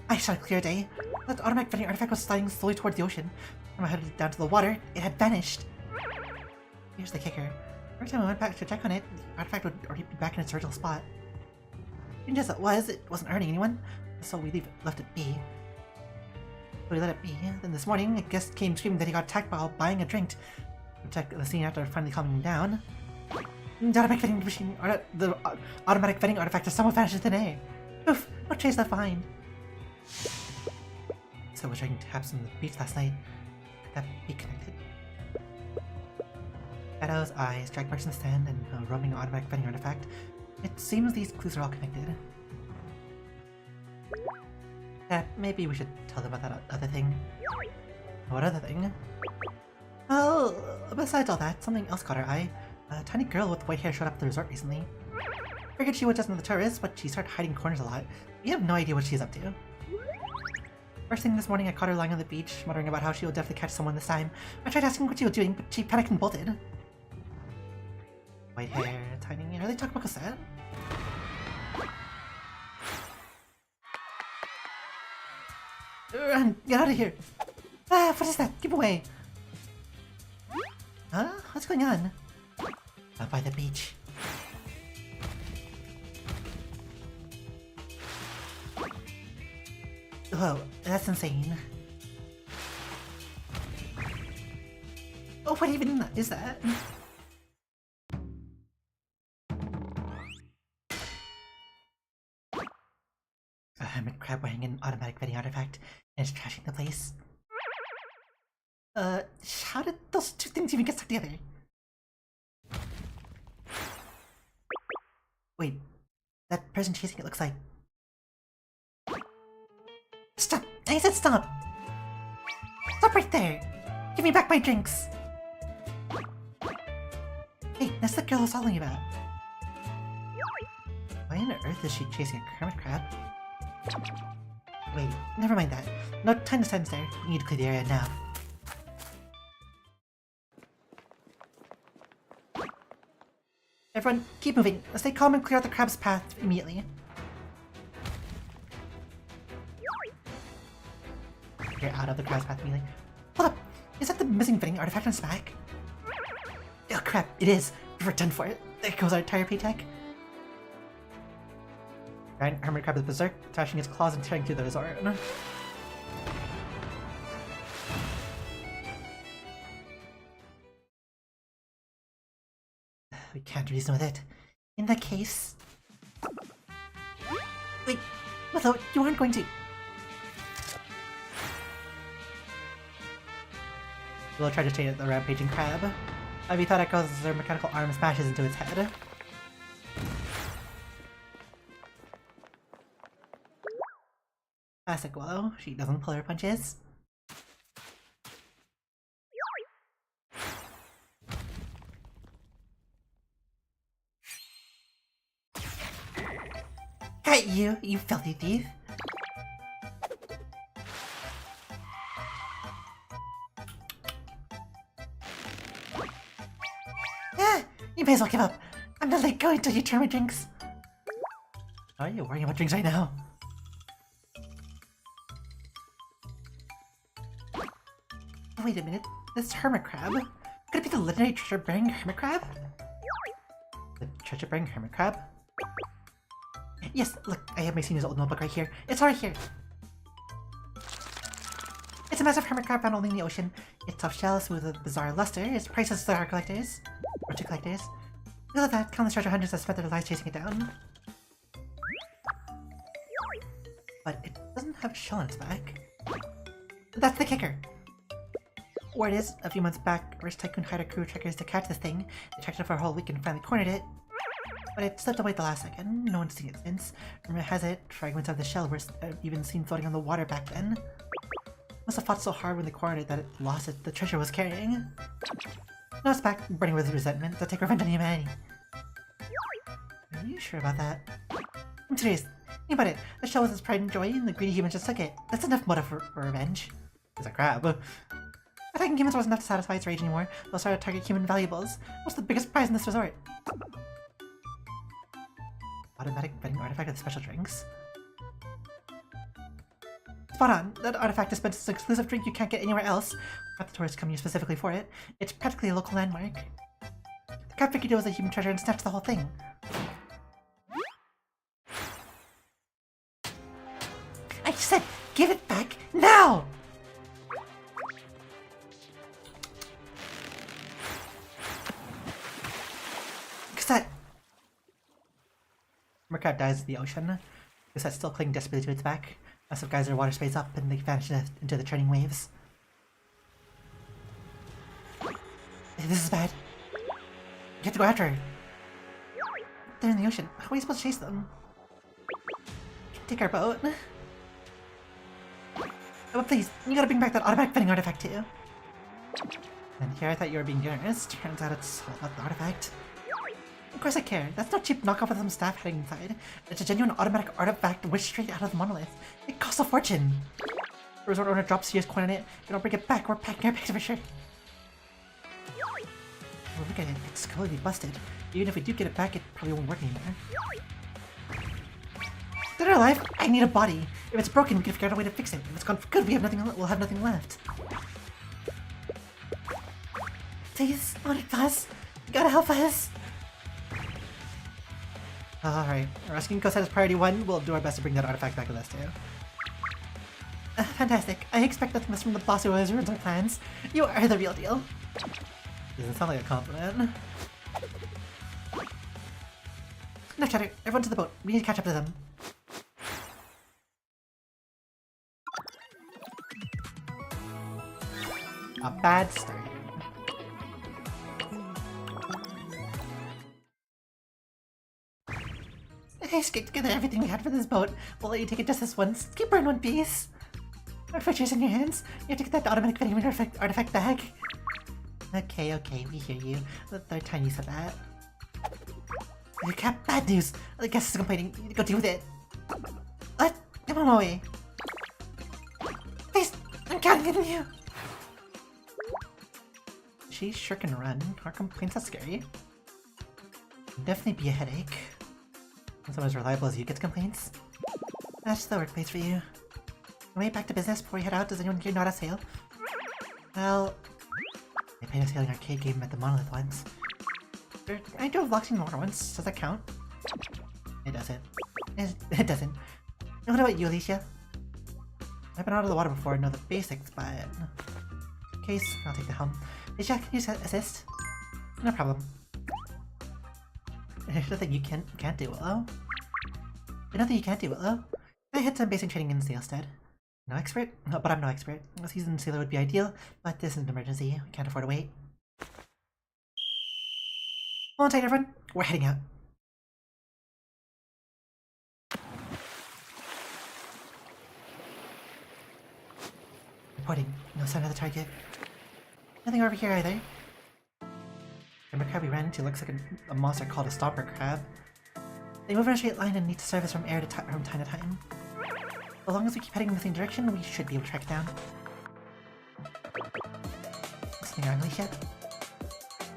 I saw a clear day. That automatic vending artifact was sliding slowly towards the ocean. When I headed down to the water, it had vanished. Here's the kicker. Every time I went back to check on it, the artifact would already be back in its original spot. Even as it wasn't hurting anyone, so we left it be. So we let it be. Then this morning, a guest came screaming that he got attacked while buying a drink. We checked the scene after finally calming him down. The automatic vending artifact has somewhat vanished today. Oof, what chased that behind? So we're trying to have some on the beach last night. Could that be connected? Shadows, eyes, drag marks in the sand, and a roaming automatic vending artifact. It seems these clues are all connected. Maybe we should tell them about that other thing. What other thing? Well, besides all that, something else caught our eye. A tiny girl with white hair showed up at the resort recently. Figured she was just another tourist, but she started hiding corners a lot. We have no idea what she's up to. First thing this morning, I caught her lying on the beach, muttering about how she will definitely catch someone this time. I tried asking what she was doing, but she panicked and bolted. White hair, tiny... Are they talking about Cosette? Run! Get out of here! Ah, what is that? Keep away! Huh? What's going on? Out by the beach. Whoa, that's insane. Oh, what even is that? A hermit crab wearing an automatic vending artifact and is trashing the place. How did those two things even get stuck together? Wait, that person chasing it looks like... Stop! I said stop! Stop right there! Give me back my drinks! Hey, that's the girl I was telling you about. Why on earth is she chasing a hermit crab? Wait, never mind that. No time to stand there. We need to clear the area now. Everyone, keep moving. Stay calm and clear out the crab's path immediately. Get out of the crab's path immediately. Hold up! Is that the missing vending artifact on its back? Oh crap, it is! We're done for it. There goes our entire paycheck. Giant hermit crab is berserk, thrashing its claws and tearing through the resort. We can't reason with it. In that case... Wait, Willow, you aren't going to... Willow tried to chain at the rampaging crab. Ivy thought it causes her mechanical arm smashes into its head. Classic Willow, she doesn't pull her punches. Got you, you filthy thief! Ah, you may as well give up. I'm not letting go until you turn my drinks. Are you worrying about drinks right now? Wait a minute, this hermit crab? Could it be the legendary treasure-bearing hermit crab? The treasure-bearing hermit crab? Yes, look, I have my senior's old notebook right here. It's right here! It's a massive hermit crab found only in the ocean. Its tough shell, smooth with bizarre luster, its priceless to our collectors. Or to collectors. Look at that, countless treasure hunters have spent their lives chasing it down. But it doesn't have a shell on its back. That's the kicker! Word is, a few months back, Rich Tycoon hired a crew of trekkers to catch this thing. They tracked it for a whole week and finally cornered it. But it slipped away at the last second. No one's seen it since. Rumor has it, fragments of the shell were even seen floating on the water back then. Must have fought so hard when they cornered it that it lost the treasure it was carrying. Now it's back, burning with resentment, to take revenge on humanity. Are you sure about that? I'm serious. Think about it. The shell was its pride and joy, and the greedy humans just took it. That's enough motive for revenge. It's a crab. Attacking humans wasn't enough to satisfy its rage anymore. They'll start to target human valuables. What's the biggest prize in this resort? Automatic vending artifact with special drinks? Spot on! That artifact dispenses an exclusive drink you can't get anywhere else. Not the tourists come here specifically for it. It's practically a local landmark. The crab figured it was a human treasure and snatched the whole thing. I said, give it back now! Cassette! Mercat dies in the ocean. Cassette still clinging desperately to its back. Massive geyser water sprays up and they vanish into the churning waves. This is bad. You have to go after her. They're in the ocean. How are we supposed to chase them? Take our boat. Oh, please, you gotta bring back that automatic vending artifact too. And here I thought you were being generous. Turns out it's all about the artifact. Of course I care. That's no cheap knockoff with some staff hiding inside. It's a genuine automatic artifact wished straight out of the monolith. It costs a fortune. The resort owner drops serious coin on it. If you don't bring it back, we're packing our bags for sure. Well, look at it. It's completely busted. Even if we do get it back, it probably won't work anymore. Dead or alive, I need a body. If it's broken, we can figure out a way to fix it. If it's gone for good, we'll have nothing left. Please, Monicus, you gotta help us. Alright, our rescue goes as priority 1. We'll do our best to bring that artifact back with us too. Fantastic. I expect nothing less from the boss who always ruins our plans. You are the real deal. Doesn't sound like a compliment. No chatter, everyone to the boat. We need to catch up to them. A bad start. I scraped together everything we had for this boat. We'll let you take it just this once. Keep her in one piece. Our future's in your hands. You have to get that automatic vending machine artifact back. Okay, we hear you. The third time you said that. You kept bad news. The guest is complaining. You need to go deal with it. What? Come on away. Please, I'm counting on you. She sure can run. Her complaints are scary. Definitely be a headache. When someone as reliable as you gets complaints. That's the workplace for you. On the way back to business before we head out, does anyone here know how to sail? Well, I played a sailing arcade game at the Monolith once. I drove Loxing Water once. Does that count? It doesn't. It doesn't. What about you, Alicia? I've been out of the water before and know the basics, but... In case, I'll take the helm. Alicia, can you assist? No problem. There's nothing you can't do, Willow. There's nothing you can't do, Willow. I had some basic training in Sailstead. No expert? No, but I'm no expert. A seasoned sailor would be ideal, but this is an emergency. We can't afford to wait. Hold on tight, everyone. We're heading out. Reporting. No sign of the target. Nothing over here either. The crab we ran into looks like a monster called a stomper crab. They move in a straight line and need to service from from time to time. As long as we keep heading in the same direction, we should be able to track it down. Something wrong, Alicia?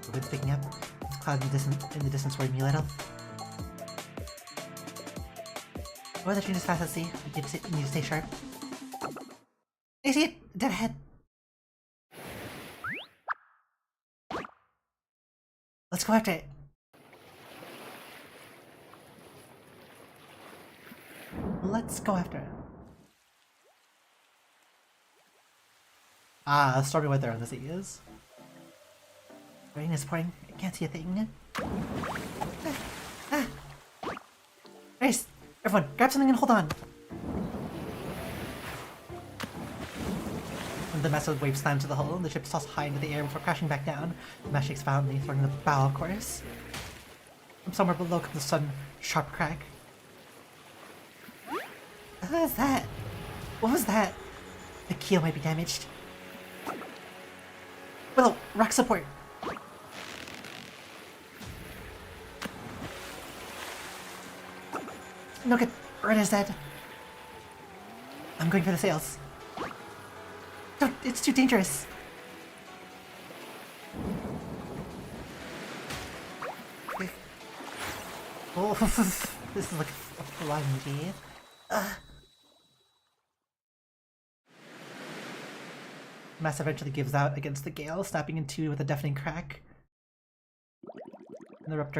The wind's picking up. There's clouds in the distance worried me a little. Weather changes fast at sea. We need to stay sharp. I see it! Dead ahead! Let's go after it! Let's go after it. Ah, stormy weather on the sea is. Rain is pouring. I can't see a thing. Nice! Everyone, grab something and hold on! When the massive wave slams to the hull, the ship toss high into the air before crashing back down. The mass shakes violently, throwing the bow, of course. From somewhere below comes the sudden, sharp crack. What is that? What was that? The keel might be damaged. Willow, rock support! No good. Red is dead. I'm going for the sails. Don't, it's too dangerous. Oh, this is like a plungy. Mass eventually gives out against the gale, snapping in two with a deafening crack. And the rope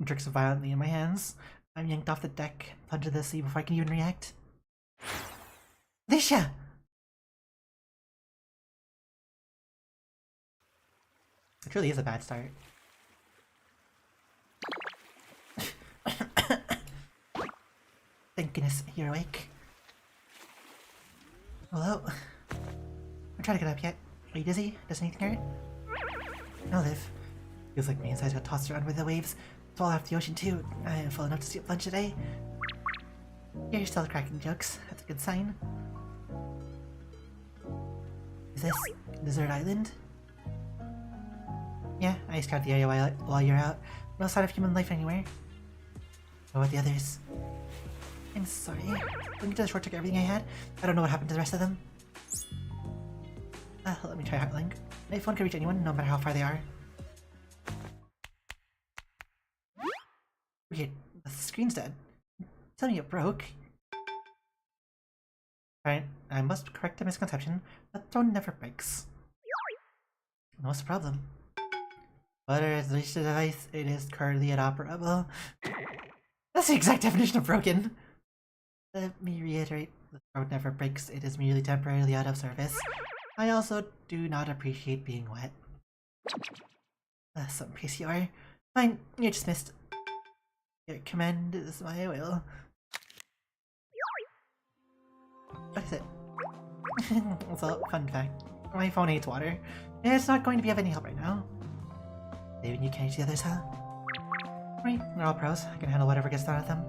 jerks violently in my hands. I'm yanked off the deck, plunged into the sea before I can even react. Alicia! It really is a bad start. Thank goodness you're awake. Hello? I'm trying to get up yet. Are you dizzy? Does anything hurt? No, Liv. Feels like my insides got tossed around by the waves. It's all off the ocean too. I am full enough to see a plunge today. You're still cracking jokes. That's a good sign. Is this Desert Island? Yeah, I scouted the area while you're out. No sign of human life anywhere. What about the others? I'm sorry. Looking to the shore took everything I had. I don't know what happened to the rest of them. Let me try Heartlink. My phone can reach anyone, no matter how far they are. Weird. The screen's dead. Tell me it broke. Right, I must correct a misconception. The throne never breaks. What's the problem? Butter has reached the device. It is currently inoperable. That's the exact definition of broken. Let me reiterate. The throne never breaks. It is merely temporarily out of service. I also do not appreciate being wet. Some pace you are. Fine, you're dismissed. Your command is my will. What is it? Also, fun fact. My phone hates water. It's not going to be of any help right now. Maybe you can't use the others, huh? Right, they're all pros. I can handle whatever gets thrown at them.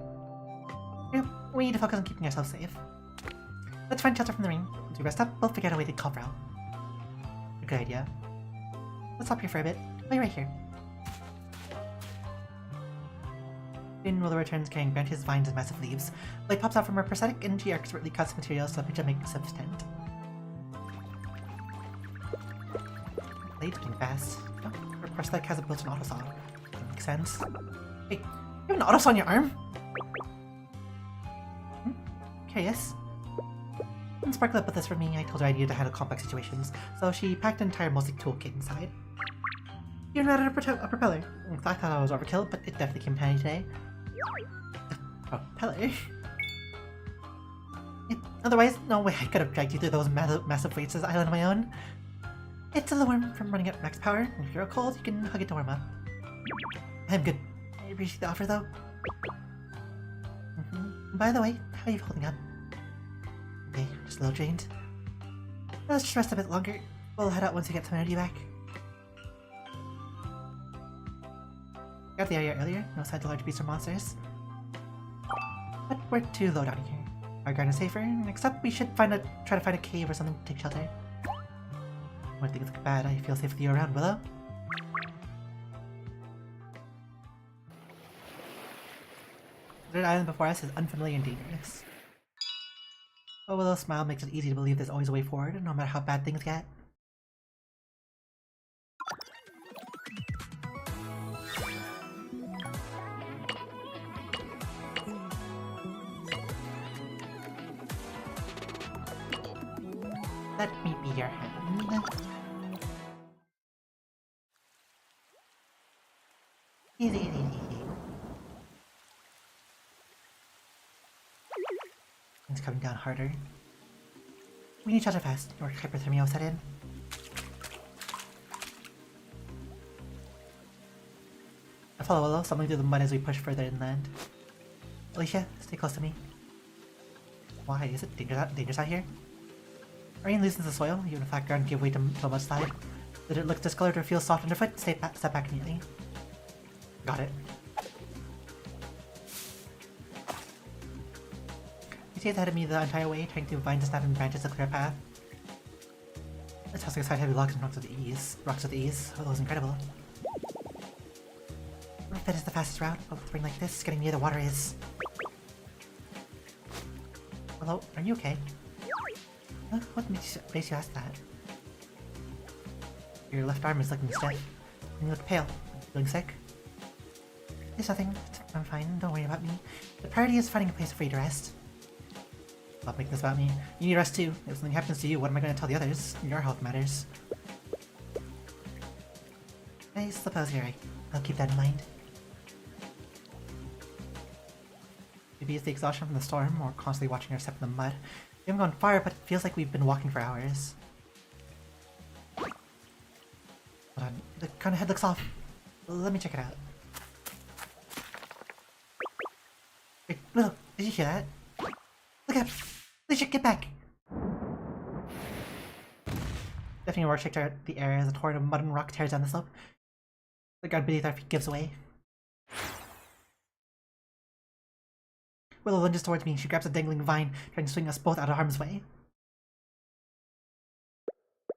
Yep, we need to focus on keeping ourselves safe. Let's find shelter from the rain. Once we rest up, we'll figure out a way to call out. A good idea. Let's stop here for a bit. Wait right here. Soon Willow returns carrying branches, vines, and massive leaves. Light pops out from her prosthetic, and she expertly cuts materials so that make substant. Blade's being fast. Oh, her prosthetic has a built-in autosaw. That makes sense. Wait, you have an autosaw on your arm? Curious. When Sparkle put this for me, I told her I needed to handle complex situations, so she packed an entire Mosaic toolkit inside. You even added a propeller. I thought I was overkill, but it definitely came in handy today. A propeller? Otherwise, no way I could have dragged you through those massive weights to this island on my own. It's a little warm from running at max power. If you're cold, you can hug it to warm up. I'm good. I appreciate the offer, though. By the way, how are you holding up? Okay, just a little drained. Let's just rest a bit longer. We'll head out once we get some energy back. Got the area earlier, no signs of large beasts or monsters. But we're too low down here. Our garden is safer, except we should try to find a cave or something to take shelter. When things look bad, I feel safe with you around, Willow. The island before us is unfamiliar and dangerous. But Willow's smile makes it easy to believe there's always a way forward, no matter how bad things get. Let me be your hand. Easy, easy, easy. It's coming down harder. We need shelter fast, or hypothermia will set in. I follow Willow, stumbling through the mud as we push further inland. Alicia, stay close to me. Why? Is it dangerous out here? Rain loosens the soil, even if flat ground give way to a mudslide. Did it look discolored or feel soft underfoot? Step back immediately. Got it. He stays ahead of me the entire way, trying to find the snap and branches to clear a path. It's tossing aside heavy logs and rocks with ease. Oh, that was incredible. That is the fastest route, but with rain like this, getting near the water is... Hello, are you okay? What makes you ask that? Your left arm is looking stiff, and you look pale. Feeling sick? There's nothing. I'm fine. Don't worry about me. The priority is finding a place for you to rest. Stop making this about me. You need rest too. If something happens to you, what am I going to tell the others? Your health matters. I suppose you're right. I'll keep that in mind. Maybe it's the exhaustion from the storm, or constantly watching her step in the mud. We haven't gone far, but it feels like we've been walking for hours. Hold on, the crown head looks off. Let me check it out. Wait, Willow, did you hear that? Look up! Alicia, get back! Definitely Rourke shaked the air as a torrent of mud and rock tears down the slope. The ground beneath our feet gives away. Willow lunges towards me. She grabs a dangling vine, trying to swing us both out of harm's way.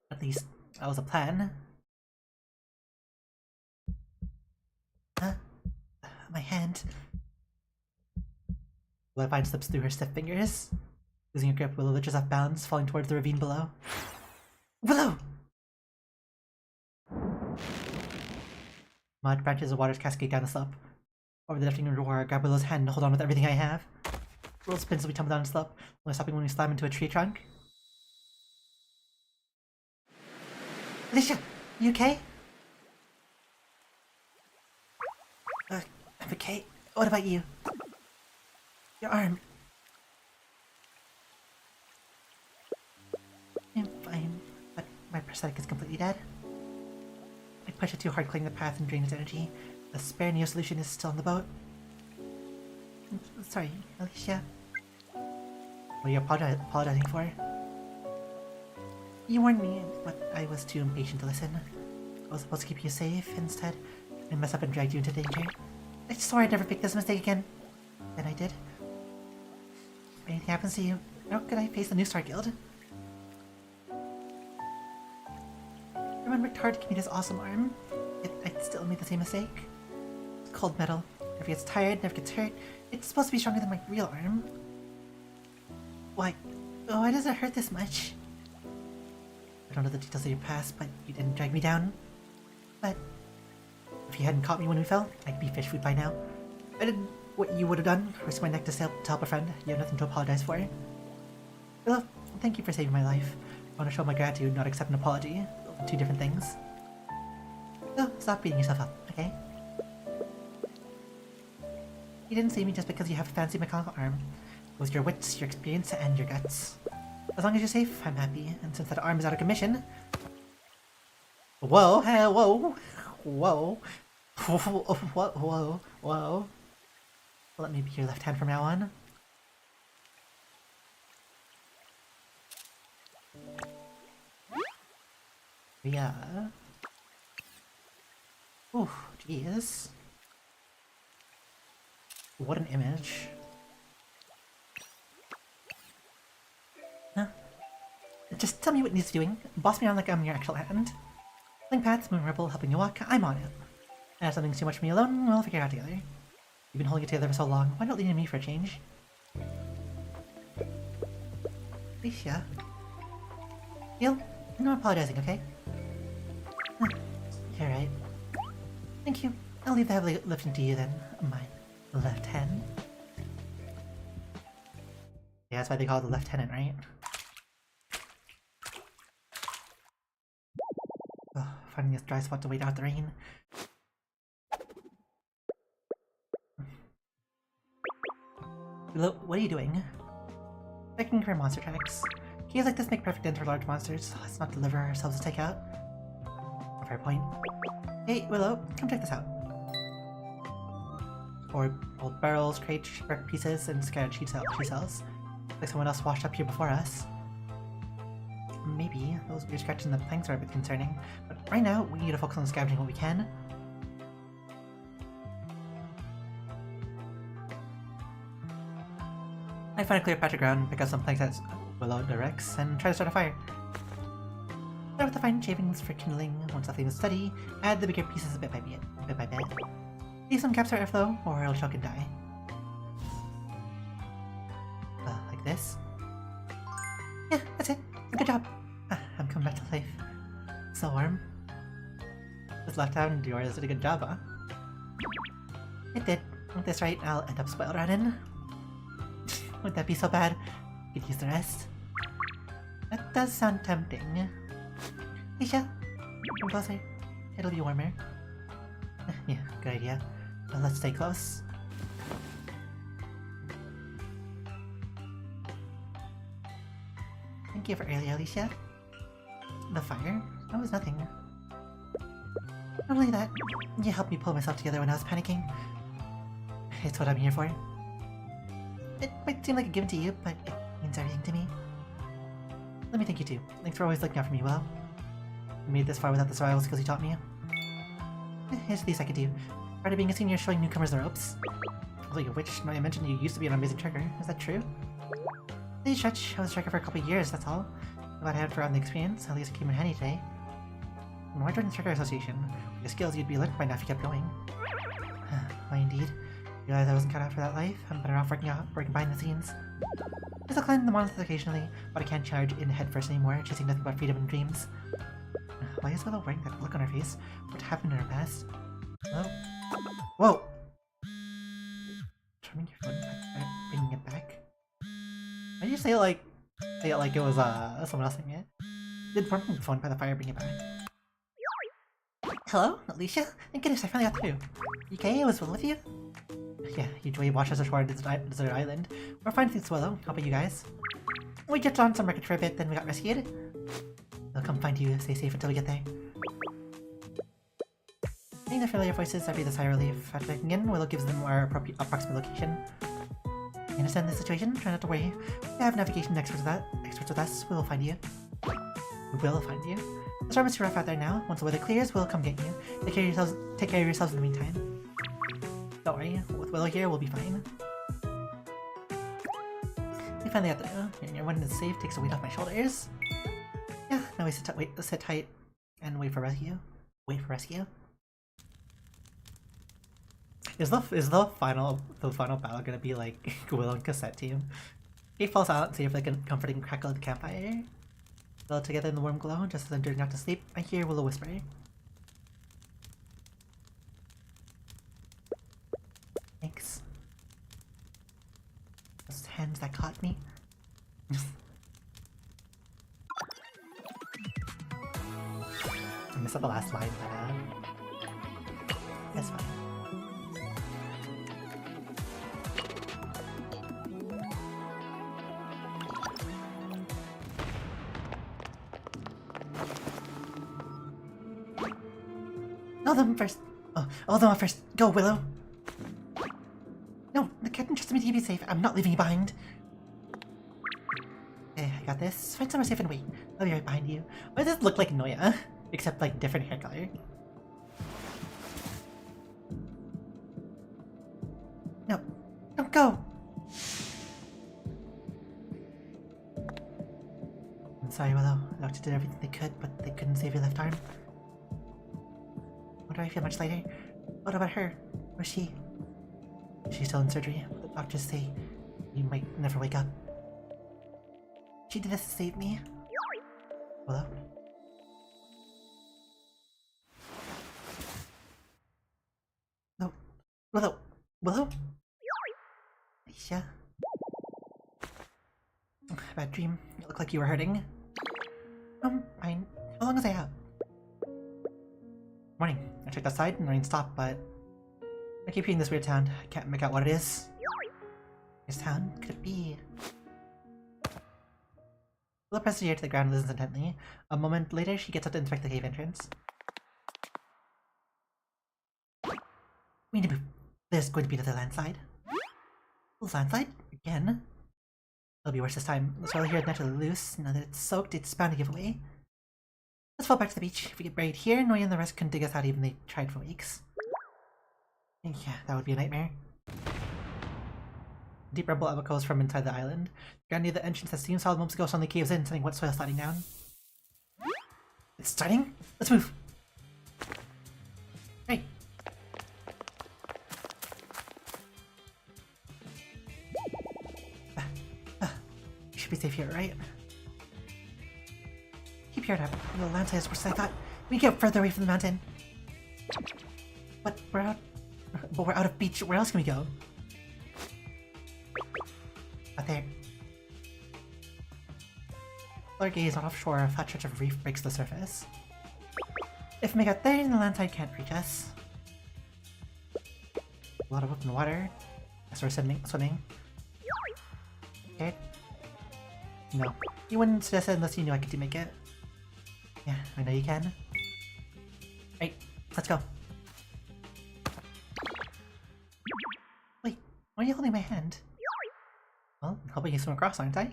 At least, that was a plan. Huh? My hand. The vine slips through her stiff fingers. Losing her grip, Willow lurches off balance, falling towards the ravine below. Willow! Mud, branches, and waters cascade down the slope. Over the lifting roar, I grab Willow's hand and hold on with everything I have. Roll spins as we tumble down the slope, only stopping when we slam into a tree trunk. Alicia, you okay? I'm okay. What about you? Your arm. I'm fine, but my prosthetic is completely dead. I pushed it too hard, clearing the path and drained its energy. The spare Neo solution is still on the boat. I'm sorry, Alicia. What are you apologizing for? You warned me, but I was too impatient to listen. I was supposed to keep you safe. Instead, I messed up and dragged you into danger. I swore I'd never make this mistake again. Then I did. If anything happens to you, how could I face the New Star Guild? Everyone worked hard to give me this awesome arm, yet I still made the same mistake. It's cold metal. Never gets tired, never gets hurt. It's supposed to be stronger than my real arm. Why does it hurt this much? I don't know the details of your past, but you didn't drag me down. But if you hadn't caught me when we fell, I'd be fish food by now. I did what you would have done, risk my neck to help a friend. You have nothing to apologize for. Willow, thank you for saving my life. I want to show my gratitude, not accept an apology. Two different things. So, stop beating yourself up, okay? You didn't save me just because you have a fancy mechanical arm. It was your wits, your experience, and your guts. As long as you're safe, I'm happy. And since that arm is out of commission... Whoa, hey, whoa, whoa, whoa. Let me be your left hand from now on. Yeah. Ooh, jeez. What an image. Huh? Just tell me what needs doing. Boss me around like I'm your actual hand. Link paths, Moon Rebel, helping you walk, I'm on it. And if something's too much for me alone, we'll figure it out together. You've been holding it together for so long, why not lean on me for a change? Alicia? Neil, I'm not apologizing, okay? You're right. Thank you. I'll leave the heavy lifting to you then. My left hand. Yeah, that's why they call it the lieutenant, right? Oh, finding this dry spot to wait out the rain. What are you doing? Checking for monster tracks. Caves like this make perfect ends for large monsters. Let's not deliver ourselves to takeout. Fair point. Hey, Willow, come check this out. Or old barrels, crates, brick pieces, and scattered tree cells. Like someone else washed up here before us. Maybe. Those weird scratches in the planks are a bit concerning. But right now, we need to focus on scavenging what we can. I find a clear patch of ground, pick up some planks that Willow directs, and try to start a fire. Start with the fine shavings for kindling. Once the flame is steady, add the bigger pieces bit by bit. Leave some gaps for airflow, or it'll choke and die. Like this. Yeah, that's it. Good job. I'm coming back to life. So warm. This left hand of yours did a good job, huh? It did. With this right, I'll end up spoiled rotten. Would that be so bad? Could use the rest. That does sound tempting. Alicia, come closer. It'll be warmer. Yeah, good idea. Well, let's stay close. Thank you for earlier, Alicia. The fire? That was nothing. Not only that, you helped me pull myself together when I was panicking. It's what I'm here for. It might seem like a given to you, but it means everything to me. Let me thank you too. Thanks for always looking out for me, Willow. You made this far without the survival skills you taught me. Here's the least I could do. Part of being a senior is showing newcomers the ropes. Speaking of which, now you mentioned you used to be an amazing trekker. Is that true? Please stretch. I was a trekker for a couple of years, that's all. I'm glad I had forgotten the experience. At least it came in handy today. And why join the Trekker Association? With your skills, you'd be lit by now if you kept going. Why indeed. Realized I wasn't cut out for that life. I'm better off working behind the scenes. I still climb the monolith occasionally, but I can't charge in headfirst anymore, chasing nothing but freedom and dreams. Why is Willow wearing that look on her face? What happened in her past? Hello? Whoa! Turning your phone back, bringing it back? Why do you say it like it was someone else saying it? Inform me phone by the fire, bring it back. Hello, Alicia? Thank goodness I finally got through. You okay? Was Willow with you? Yeah, you joy watch us ashore on desert island. We're fine, thanks, Willow. How about you guys? We just on some wreckage for a bit, then we got rescued. They'll come find you. Stay safe until we get there. Hearing the familiar voices, I breathe a sigh of relief. After checking in, Willow gives them our approximate location. You understand the situation? Try not to worry. We have navigation experts with us. We'll find you. We will find you. The storm is too rough out there now. Once the weather clears, we'll come get you. Take care of yourselves in the meantime. Don't worry, with Willow here, we'll be fine. We finally got through. Your one is safe, takes the weight off my shoulders. Yeah, now we sit tight and wait for rescue. Wait for rescue. Is the final battle gonna be like Willow and Cassette team? He falls out and see if they can comforting crackle the campfire. All together in the warm glow, just as I'm drifting off to sleep, I hear Willow whisper. Thanks. Those hands that caught me. I missed out the last line, but that's fine. All them first. Oh, all them first. Go, Willow. No, the captain trusted me to keep you safe. I'm not leaving you behind. Okay, I got this. Find somewhere safe and wait. I'll be right behind you. Why does this look like Noya? Except like different hair color. No, don't go. I'm sorry, Willow. The doctor did everything they could, but they couldn't save your left arm. I feel much lighter. What about her? Where's she? She's still in surgery. The doctors say you might never wake up. She did this to save me. Willow? No. Willow! Willow? Alicia? Bad dream. You look like you were hurting. Fine. How long was I out? Morning. I checked outside and the rain stopped, but I keep hearing this weird sound. I can't make out what it is. This sound? Could it be? Willow presses her ear to the ground and listens intently. A moment later, she gets up to inspect the cave entrance. We need to move. There's going to be another landslide. Landslide? Again? It'll be worse this time. The soil here is naturally loose. Now that it's soaked, it's bound to give away. Let's fall back to the beach. If we get buried here, Noya and the rest couldn't dig us out even they tried for weeks. Yeah, that would be a nightmare. Deep rumble echoes from inside the island. Ground near the entrance that seemed solid moments ago suddenly caves in, sending wet soil sliding down. It's starting? Let's move! Hey! We should be safe here, right? Keep your head up. The landslide is worse than I thought. We can get further away from the mountain. But we're out of beach. Where else can we go? Out there. Our gaze offshore, a flat stretch of reef breaks the surface. If we make it there, the landslide can't reach us. A lot of open water. As we're swimming. Okay. No. You wouldn't suggest it unless you knew I could make it. Yeah, I know you can. Right, let's go. Wait, why are you holding my hand? Well, I'm helping you swim across, aren't I?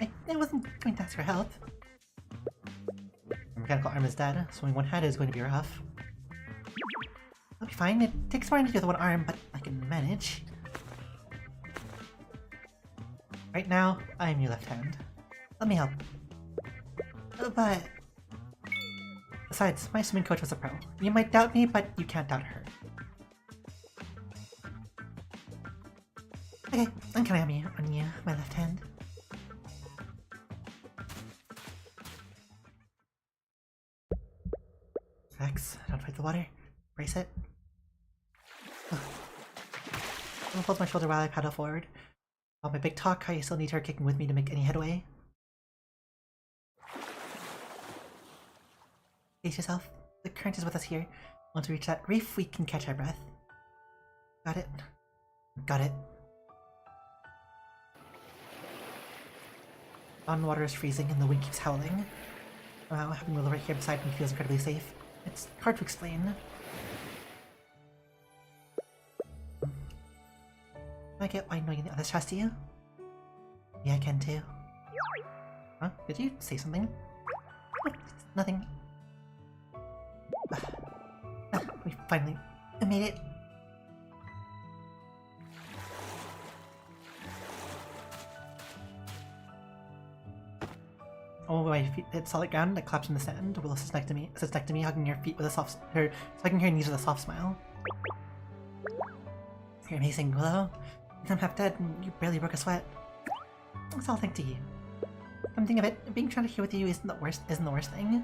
I wasn't going to ask for help. My mechanical arm is dead. Swimming one-handed is going to be rough. I'll be fine. It takes more energy with one arm, but I can manage. Right now, I am your left hand. Let me help. But... Besides, my swimming coach was a pro. You might doubt me, but you can't doubt her. Okay, I'm counting on you, my left hand. Relax, don't fight the water. Brace it. I'll hold my shoulder while I paddle forward. All my big talk, I still need her kicking with me to make any headway. Pace yourself. The current is with us here. Once we reach that reef, we can catch our breath. Got it. Got it. On water is freezing and the wind keeps howling. Wow, having Willow right here beside me feels incredibly safe. It's hard to explain. I get why knowing the others trust you. Yeah, I can too. Huh? Did you say something? Oh, it's nothing. We finally made it. Oh, my feet hit solid ground. I collapsed in the sand. Willow sits next to me, hugging her feet with a hugging her knees with a soft smile. You're amazing, Willow. I'm half dead, and you barely broke a sweat. It's all thanks to you. Come think of it, being stranded here with you isn't the worst thing.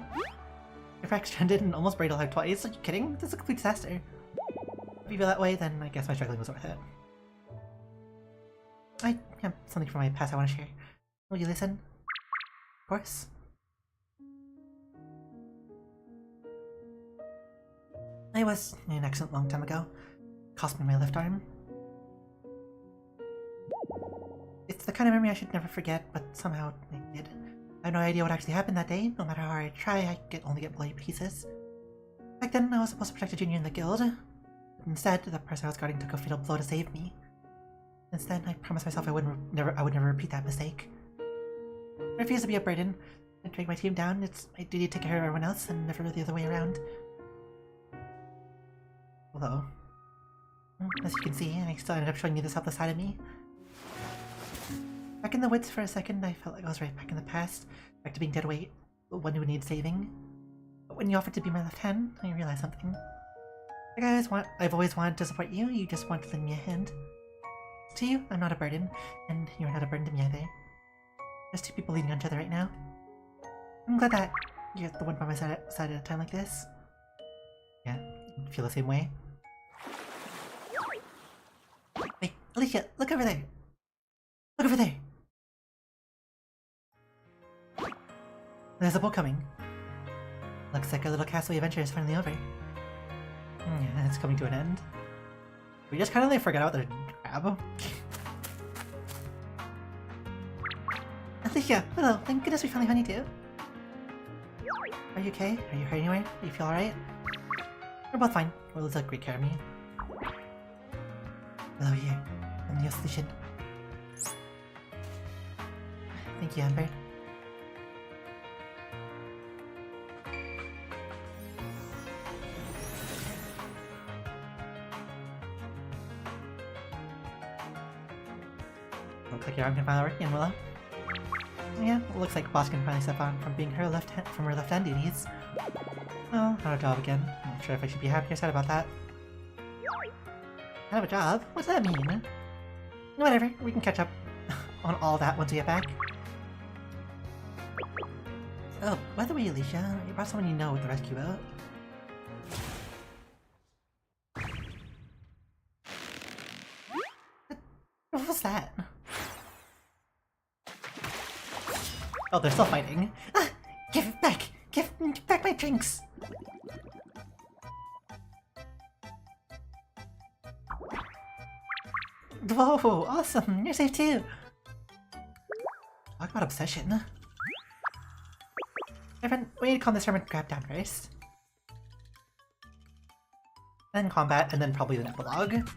If I'm stranded and almost buried alive twice, are you kidding? This is a complete disaster. If you feel that way, then I guess my struggling was worth it. I have something from my past I want to share. Will you listen? Of course. I was in an accident a long time ago. Cost me my left arm. It's the kind of memory I should never forget, but somehow I did. I have no idea what actually happened that day. No matter how hard I try, I only get bloody pieces. Back then, I was supposed to protect a junior in the guild. But instead, the person I was guarding took a fatal blow to save me. Instead, I promised myself I would never repeat that mistake. I refuse to be a burden. I drag my team down. It's my duty to take care of everyone else, and never the other way around. Although, as you can see, I still ended up showing you this helpless side of me. Back in the woods for a second, I felt like I was right back in the past, back to being dead weight, the one who needs saving. But when you offered to be my left hand, I realized something. Like I've always wanted to support you, you just want to lend me a hand. To you, I'm not a burden, and you're not a burden to me either. There's two people leaning on each other right now. I'm glad that you're the one by my side at a time like this. Yeah, I feel the same way. Wait, Alicia, look over there! Look over there! There's a boat coming. Looks like our little castle adventure is finally over. Yeah, it's coming to an end. We just kind of like forgot about the crab. Alicia, hello, thank goodness we finally found you too. Are you okay? Are you hurt anywhere? Do you feel alright? We're both fine. Will take great care of me. Hello here. I'm the solution. Thank you, Amber. Looks like your arm can finally work again, Willow. Yeah, it looks like Boss can finally step on from being her left hand duties. Well, not a job again. I'm not sure if I should be happy or sad about that. Kind of a job? What's that mean? Whatever, we can catch up on all that once we get back. Oh, by the way, Alicia, you brought someone you know with the rescue boat. What was that? Oh, they're still fighting. Ah! Give it back! Give back my drinks! Whoa, awesome! You're safe too! Talk about obsession. Everyone, we need to calm this hermit crab down first. Then combat, and then probably the epilogue.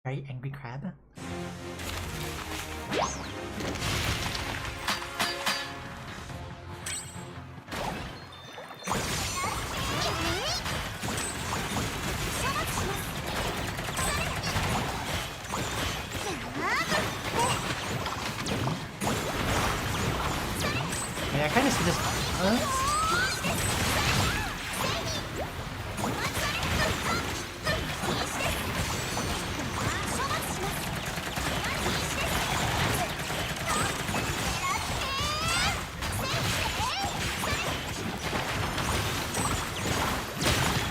Very angry crab. Yeah, I kind of see this.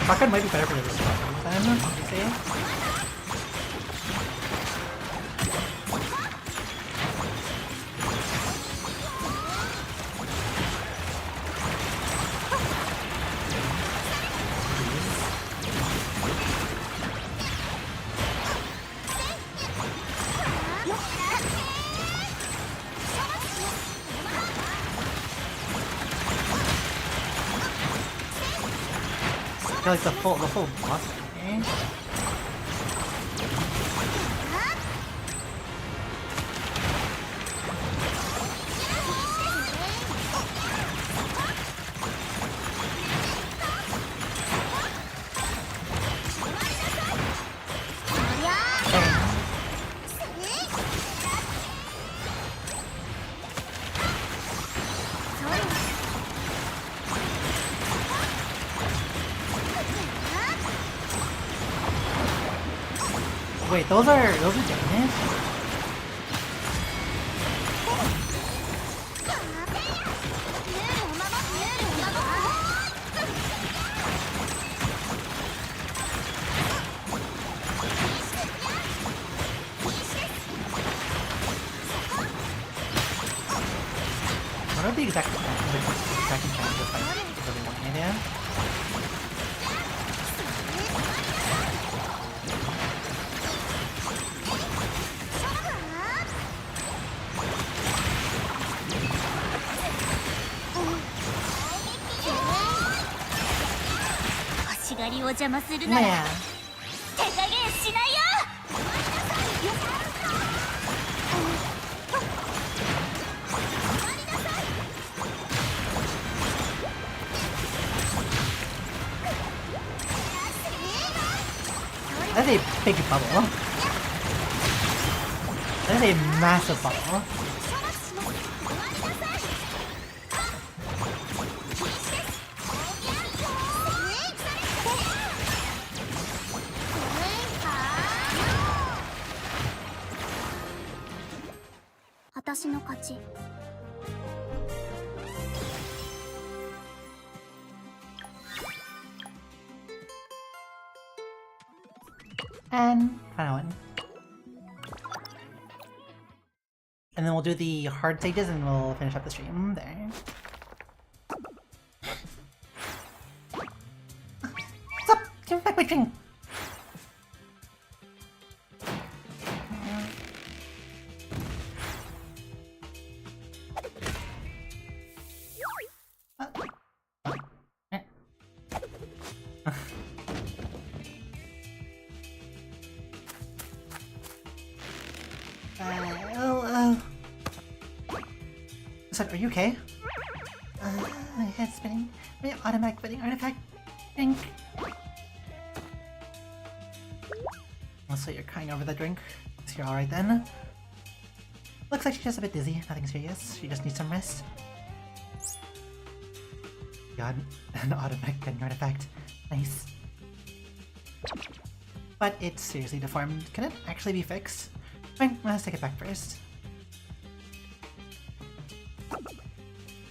Shotgun might be better for this one then, what do you say? I feel like the full boss thing. Wait, those are damage? What are the exact challenges if I really want an idea? Man. That is a big bubble. That is a massive bubble. And final one. And then we'll do the hard stages and we'll finish up the stream there. What's up? Give me back my drink! Listen, are you okay? My head's spinning. My automatic fitting artifact. Drink. Also, you're crying over the drink. So you're alright then. Looks like she's just a bit dizzy. Nothing serious. She just needs some rest. God, an automatic fitting artifact. Nice. But it's seriously deformed. Can it actually be fixed? Fine, let's take it back first.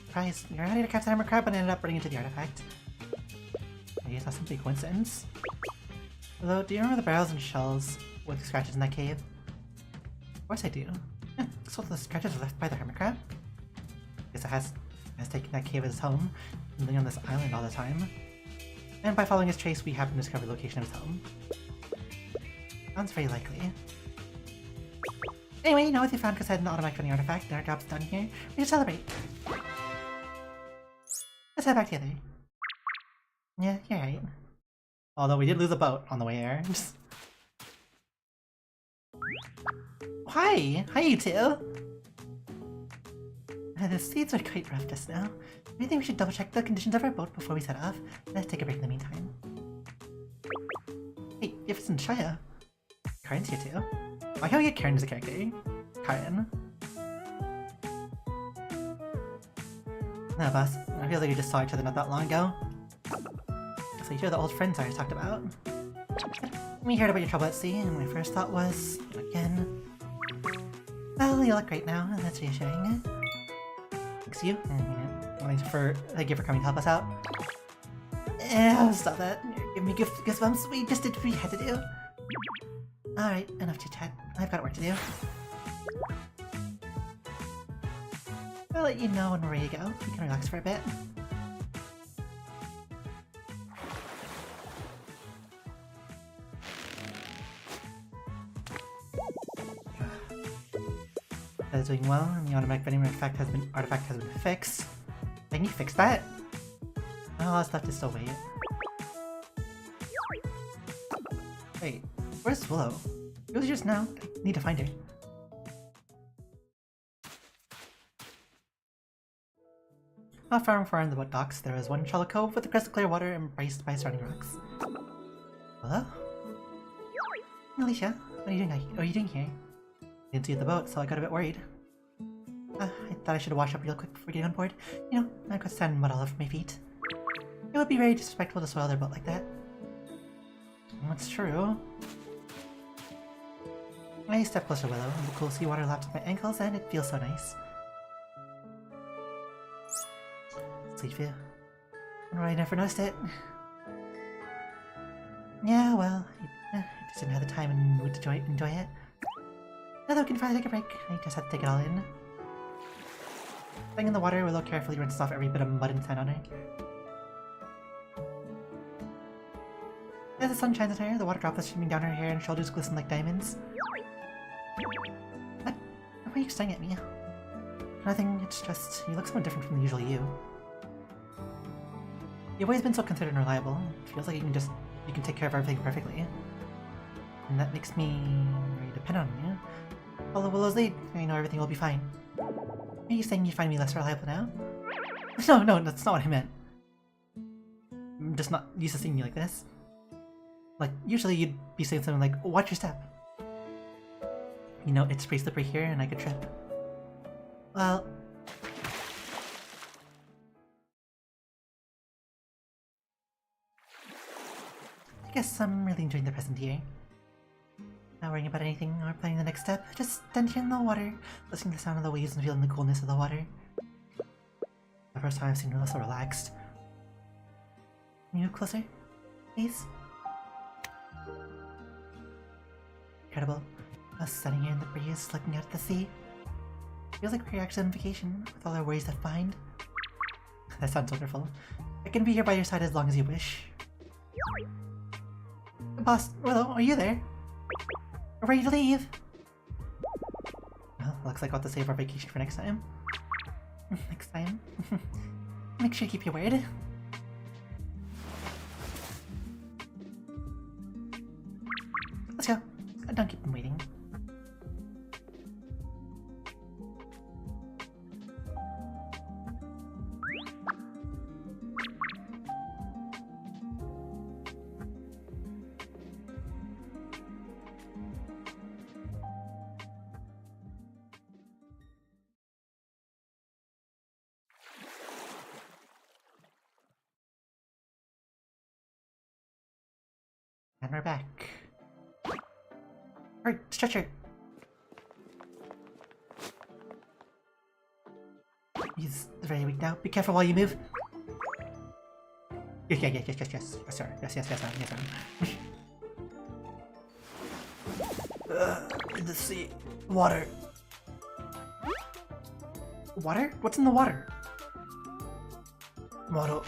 Surprise, you're ready to catch the hammer crab and ended up running into the artifact. I guess that's simply a coincidence. Although, do you remember the barrels and shells with scratches in that cave? Of course I do. Yeah, so the scratches were left by the hermit crab. Guess it has taken that cave as his home, living on this island all the time. And by following his trace, we happen to discover the location of his home. Sounds very likely. Anyway, now with you found Cassette and the automatic funding artifact, and our job's done here, we should celebrate. Let's head back together. Yeah, you're right. Although we did lose a boat on the way there. Hi! Hi, you two! The seeds are quite rough just now. I think we should double check the conditions of our boat before we set off. Let's take a break in the meantime. Hey, Jefferson Shia. Karen's here too. Why can't we get Karen as a character? Karen. No, boss. I feel like we just saw each other not that long ago. So you're the old friends I talked about. We heard about your trouble at sea, and my first thought was, again. Well, you look great now, and that's reassuring. Thanks you. Thank you for coming to help us out. Stop that. Give me goosebumps. We just did what we had to do. Alright, enough chit chat. I've got work to do. I'll let you know when we're ready to go. You can relax for a bit. That is doing well, and the automatic vending artifact has been fixed. Can you fix that? All that's left is still wait. Wait, where's Willow? It was just now. I need to find her. Not far from the boat docks, there is one shallow cove with crystal clear water embraced by surrounding rocks. Hello? Alicia, what are you doing here? I didn't see the boat, so I got a bit worried. I thought I should wash up real quick before getting on board. You know, I could stand mud all over my feet. It would be very disrespectful to soil their boat like that. That's true. I step closer, Willow, and the cool seawater laps my ankles, and it feels so nice. Sweet view. I never noticed it. Yeah, well, I just didn't have the time and mood to enjoy it. Now that we can finally take a break, I just had to take it all in. Staying in the water, Willow carefully rinses off every bit of mud and sand on her. As the sun shines on her, the water droplets streaming down her hair and shoulders glisten like diamonds. What? Why are you staring at me? Nothing, it's just, you look somewhat different from the usual you. You've always been so considerate and reliable. It feels like you can take care of everything perfectly. And that makes me very dependent on you. Follow Willow's lead, I know everything will be fine. Are you saying you find me less reliable now? No, that's not what I meant. I'm just not used to seeing you like this. Like, usually you'd be saying something like, oh, watch your step. You know, it's pretty slippery here and I could trip. Well... I guess I'm really enjoying the present here. Not worrying about anything or planning the next step, just stand here in the water, listening to the sound of the waves and feeling the coolness of the water. The first time I've seen her so relaxed. Can you move closer, please? Incredible. Us sitting here in the breeze, looking out at the sea. Feels like we're actually on vacation, with all our worries left behind. That sounds wonderful. I can be here by your side as long as you wish. Boss, Willow, are you there? We're ready to leave! Well, looks like I'll have to save our vacation for next time. Next time? Make sure you keep your word. Let's go. Don't keep them waiting. And we're back. Alright, stretcher! He's very weak now. Be careful while you move. Yes, sir. Yes, sir. In the sea. Water. Water? What's in the water? Water.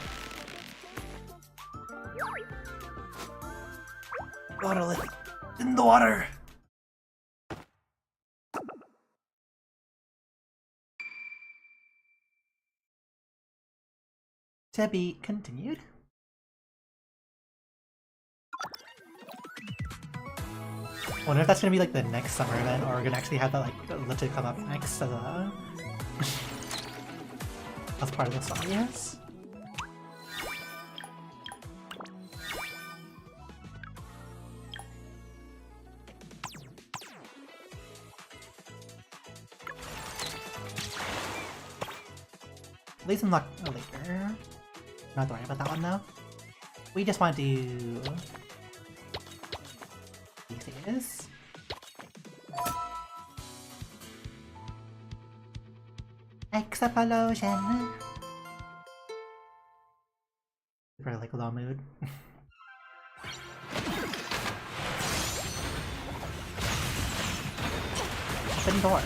Water in the water! To be continued. Wonder if that's gonna be like the next summer event, or we're gonna actually have that like literally come up next as a as part of the song, yes. At least unlock later. Not worry about that one though. We just want to do these things. Explosion. For like Piccolo mood. Open door.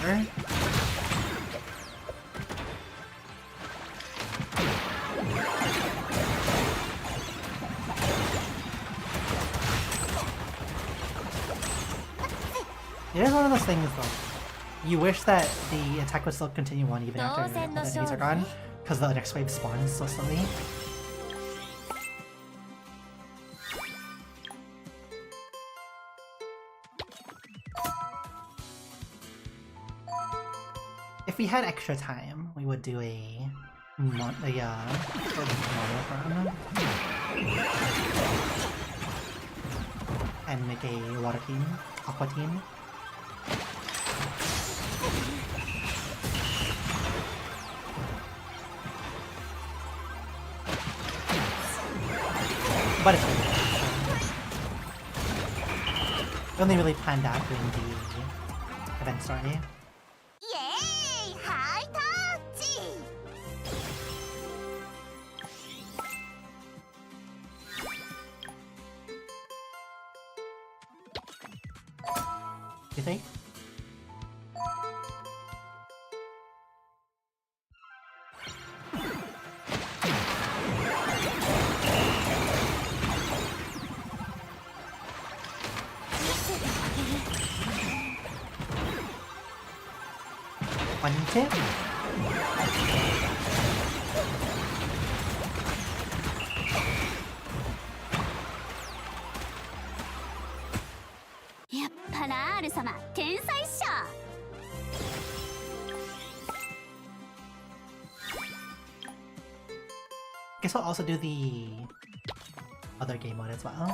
It is one of those things though. You wish that the attack would still continue on even after all the enemies are gone, because the next wave spawns so slowly. If we had extra time, we would do a normal run and make a water team, aqua team. But it's we only really planned out during the event story. Yay! High touch! You think? One tip. Guess I'll also do the other game mode as well.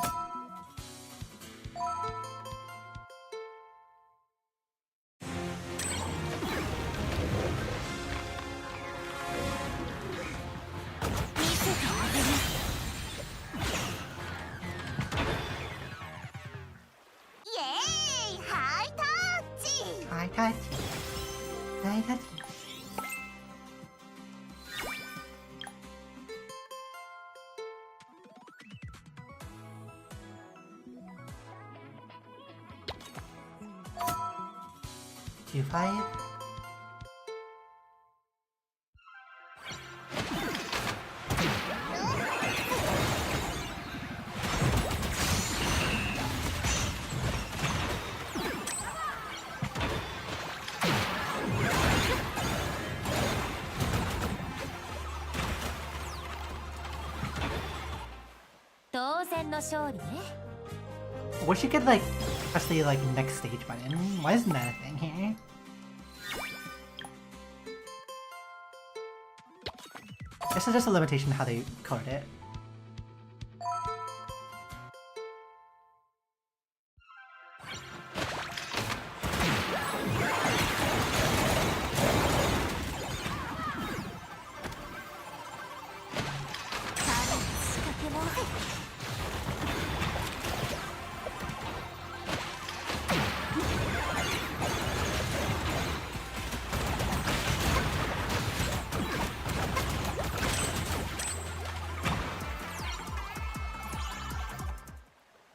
Yay! High touch! High touch. High touch. Two five. We should get like press the like next stage button. Why isn't that a thing here? This is just a limitation how they coded it.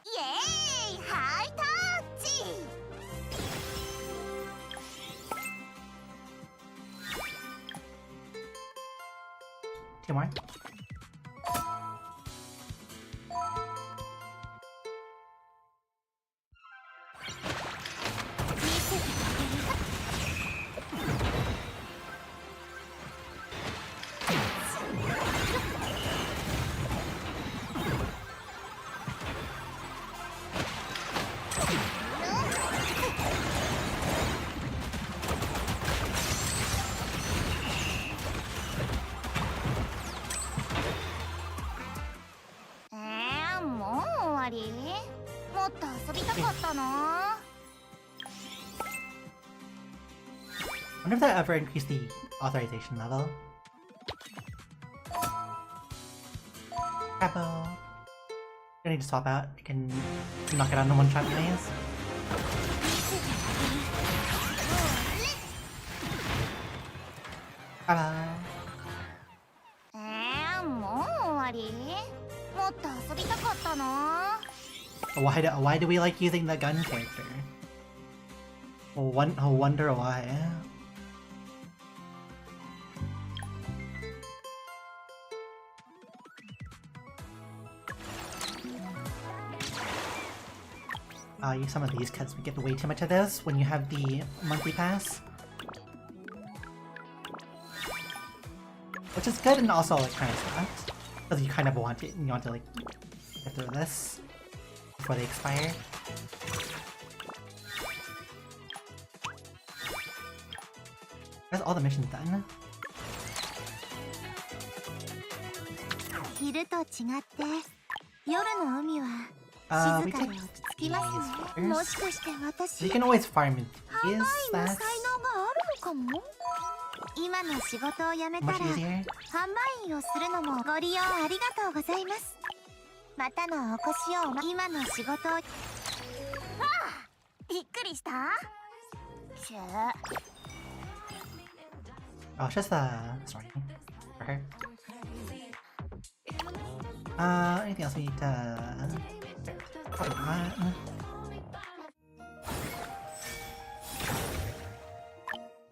Yay! High touch! Two more. I wonder if that ever increased the authorization level. Bravo. I need to swap out. I can knock it out in one shot anyways. Bravo. もう終わり？ももっと遊びたかったな。 Why do we like using the gun character? I wonder why. Use some of these because we get way too much of this when you have the monthly pass. Which is good and also like kind of sucks. Because you kind of want it and you want to like get through this before they expire. That's all the missions done. 昼と違って夜の海は we 静か take で落ち着きますね。 these もしかして私 You can always farm in 販 these. 売の That's 才能があるのかも。今の仕事を辞めたら much easier. 販売員をするのもご利用ありがとうございます。またのお越しを今の仕事を。はあ、びっくりした。しゅ Oh, it's just sorry for her. Anything else we need to? Probably not.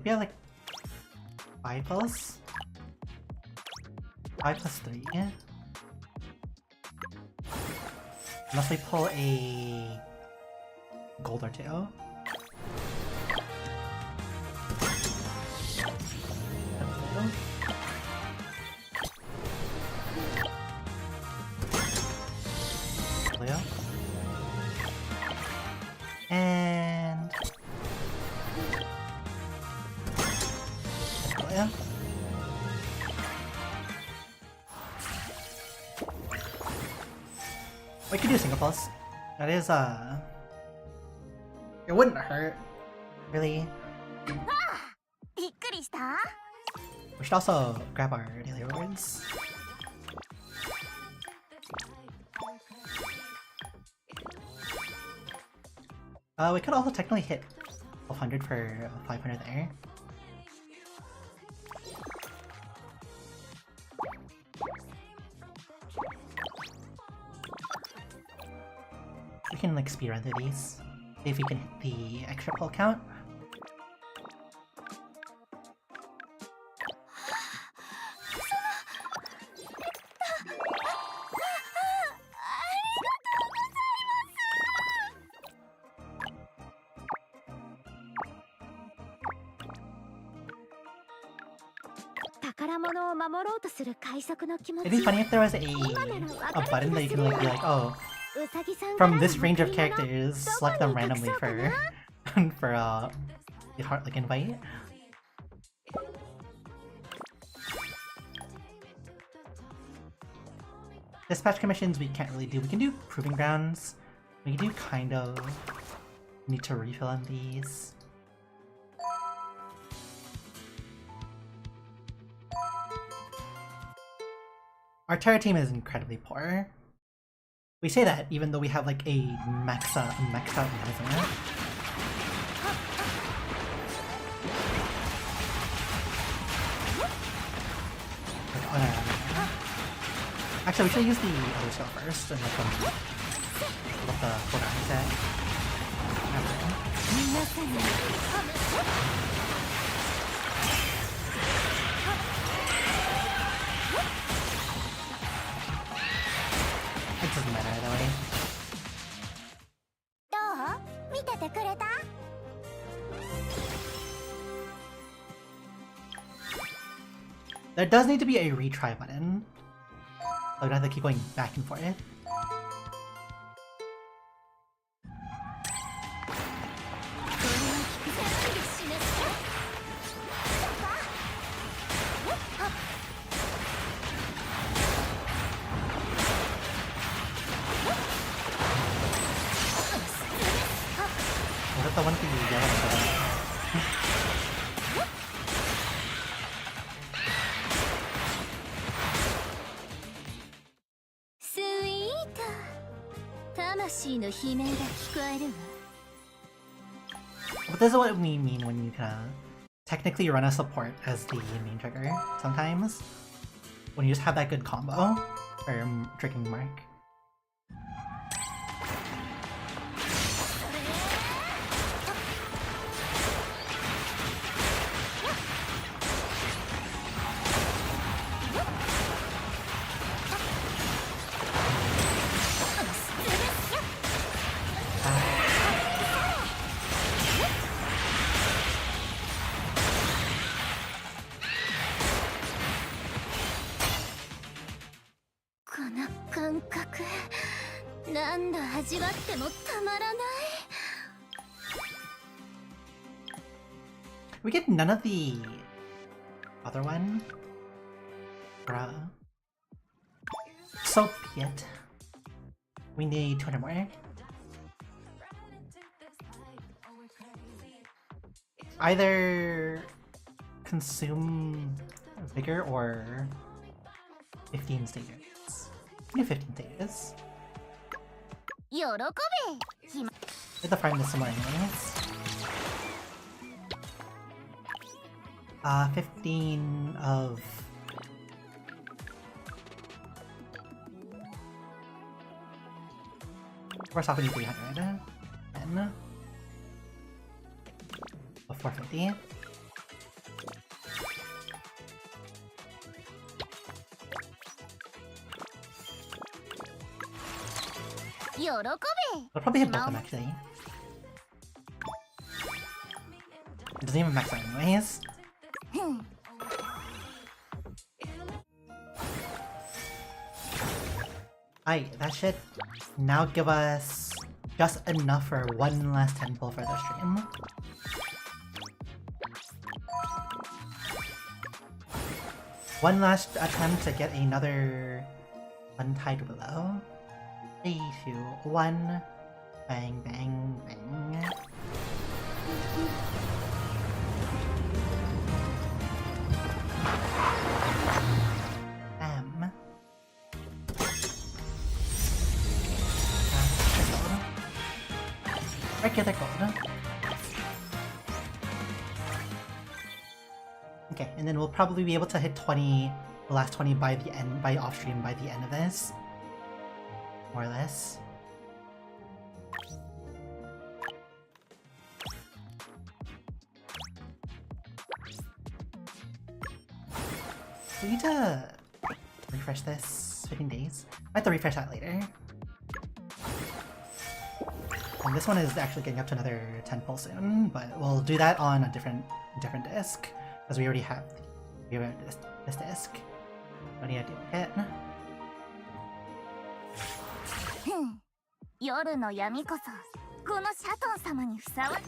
We have like 5 plus 3. Unless we pull a gold or 2. Leo. And Leo. We could do single plus. That is it wouldn't hurt, really. びっくりした。 We should also grab our daily rewards. We could also technically hit 1200 for 500 there. We can like speedrun through these. See if we can hit the extra pull count. It'd be funny if there was a button that you can like be like, oh, from this range of characters, select them randomly for for the heart like invite. Dispatch commissions we can't really do. We can do proving grounds. We do kind of need to refill on these. Our terror team is incredibly poor. We say that even though we have like a maxed out Mazima. Actually, we should use the other skill first and let the cooldown set. It doesn't matter either way. どう？見ててくれた？ There does need to be a retry button. So we don't have to keep going back and forth. Was that the one thing you yell at? But this is what we mean when you kind of technically run a support as the main trigger sometimes. When you just have that good combo. Or drinking mark. We get none of the other one. Bruh. So yet. We need 200 more. Either consume vigor or 15 stages. We need 15 stages. Let the farm this somewhere anyways. 15 of... First off we need 300. 10. Of 450. I'll probably hit both of them actually. It doesn't even max out anyways. Aight, that should now give us just enough for one last temple for the stream. One last attempt to get another Untied Willow. 3, 2, 1. Bang, bang, bang. Bam. Regular gold. Okay, and then we'll probably be able to hit 20, the last 20 by the end, by off stream by the end of this. More or less. We need to refresh this 15 days. I have to refresh that later. And this one is actually getting up to another 10 pull soon, but we'll do that on a different disc, because we already have this disc. What do you do with it? 夜の闇こそこのシャトン様にふさわ。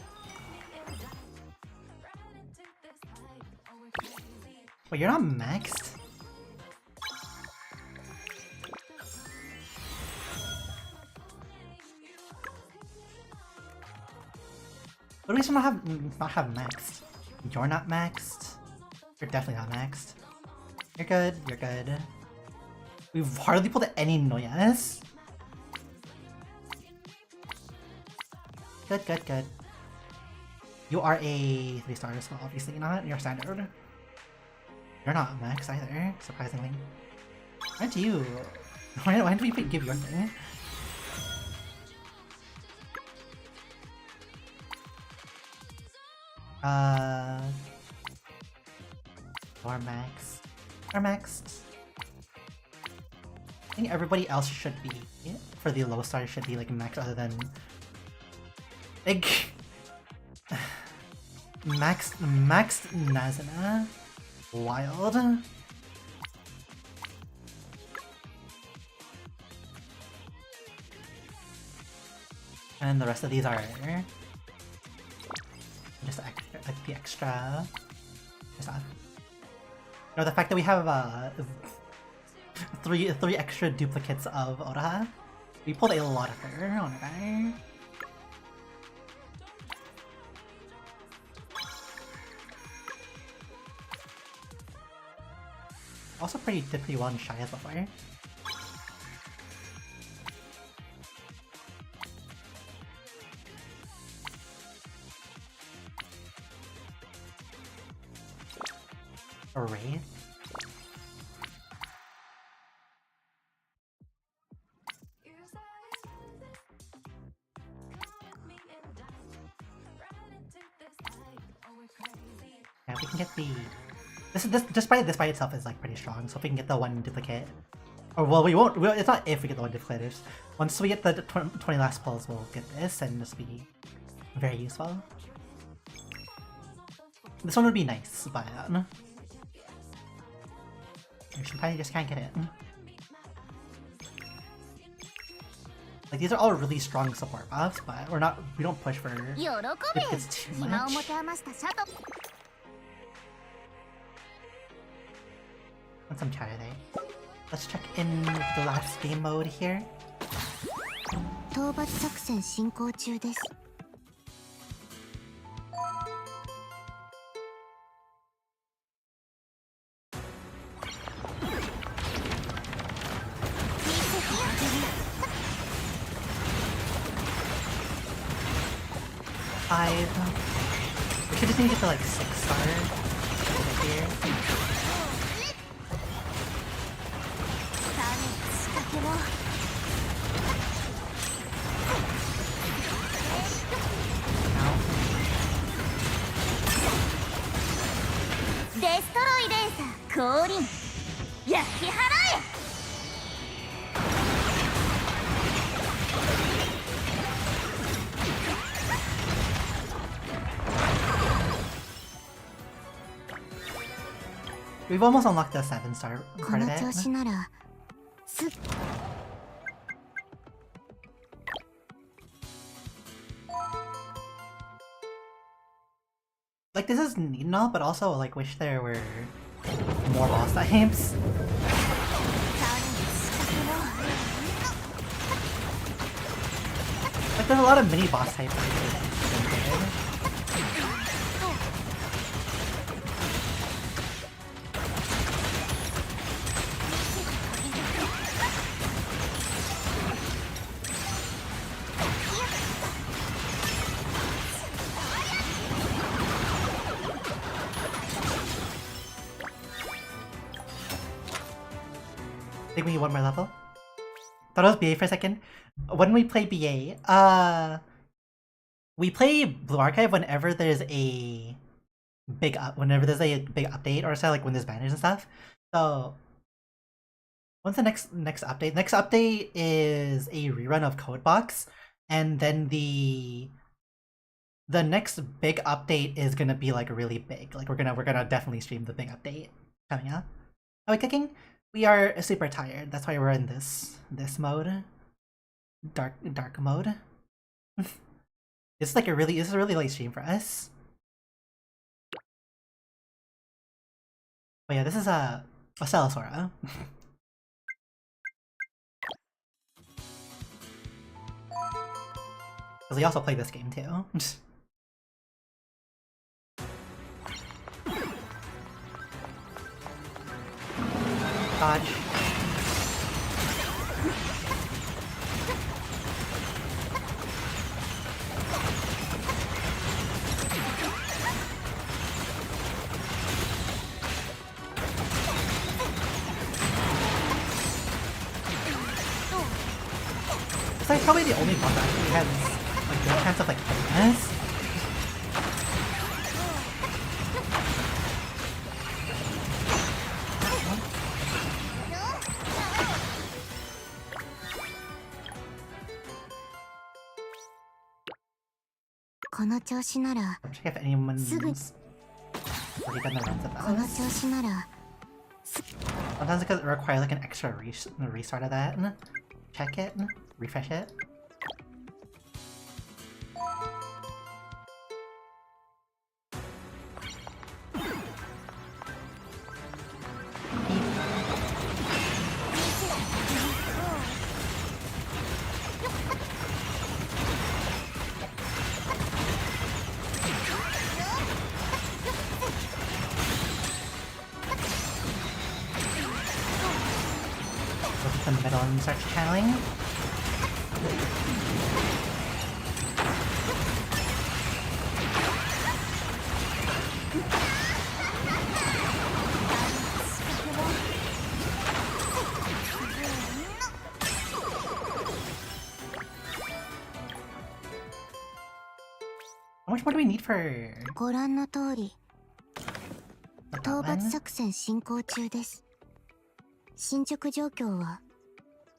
Wait, you're not maxed? What do we not have maxed? You're not maxed? You're definitely not maxed. You're good, you're good. We've hardly pulled any Noyas. Good, good, good. You are a 3-star, so obviously not. You're standard. You're not max either, surprisingly. Aren't you? Why do we give your thing? Or max. Or maxed. I think everybody else should be, for the low star, should be like max other than... Like... maxed Nazina. Wild. And the rest of these are just like the extra. Just no, the fact that we have three extra duplicates of Ora. We pulled a lot of her on a guy. Also did pretty well in Shia so far. A Wraith? if we can get the... This by itself is like pretty strong, so if we can get the one duplicate... Or well, we won't, it's not if we get the one duplicate, it's once we get the 20 last pulls, we'll get this, and this will be very useful. This one would be nice, but... sometimes you just can't get it. Like, these are all really strong support buffs, but we don't push for if it's too much. Want some chatter there. Let's check in the last game mode here. Tomat 作戦進行中です。We should just need to get to like 6-star here. Destroy Racer 降臨焼き払え We've almost unlocked the 7-star part of it. Like, this is neat and all, but also, like, wish there were more boss types. Like, there's a lot of mini boss types. I think we need one more level. Thought it was BA for a second. When we play BA, we play Blue Archive whenever there's a big update or so, like when there's banners and stuff. So when's the next update? Next update is a rerun of Codebox, and then the next big update is gonna be like really big. Like we're gonna definitely stream the big update coming up. Are we cooking? We are super tired. That's why we're in this mode. Dark mode. This is a really late stream for us. But yeah, this is a Celisora. Because we also play this game too. Dodge. It's like probably the only one that actually has like no chance of like hitting us. Check if anyone's already done the runs of those. Sometimes it could require like an extra restart of that. Check it, refresh it. The middle and start channeling. How much more do we need for... Sometimes that 討伐 one. 作戦進行中です。進捗状況は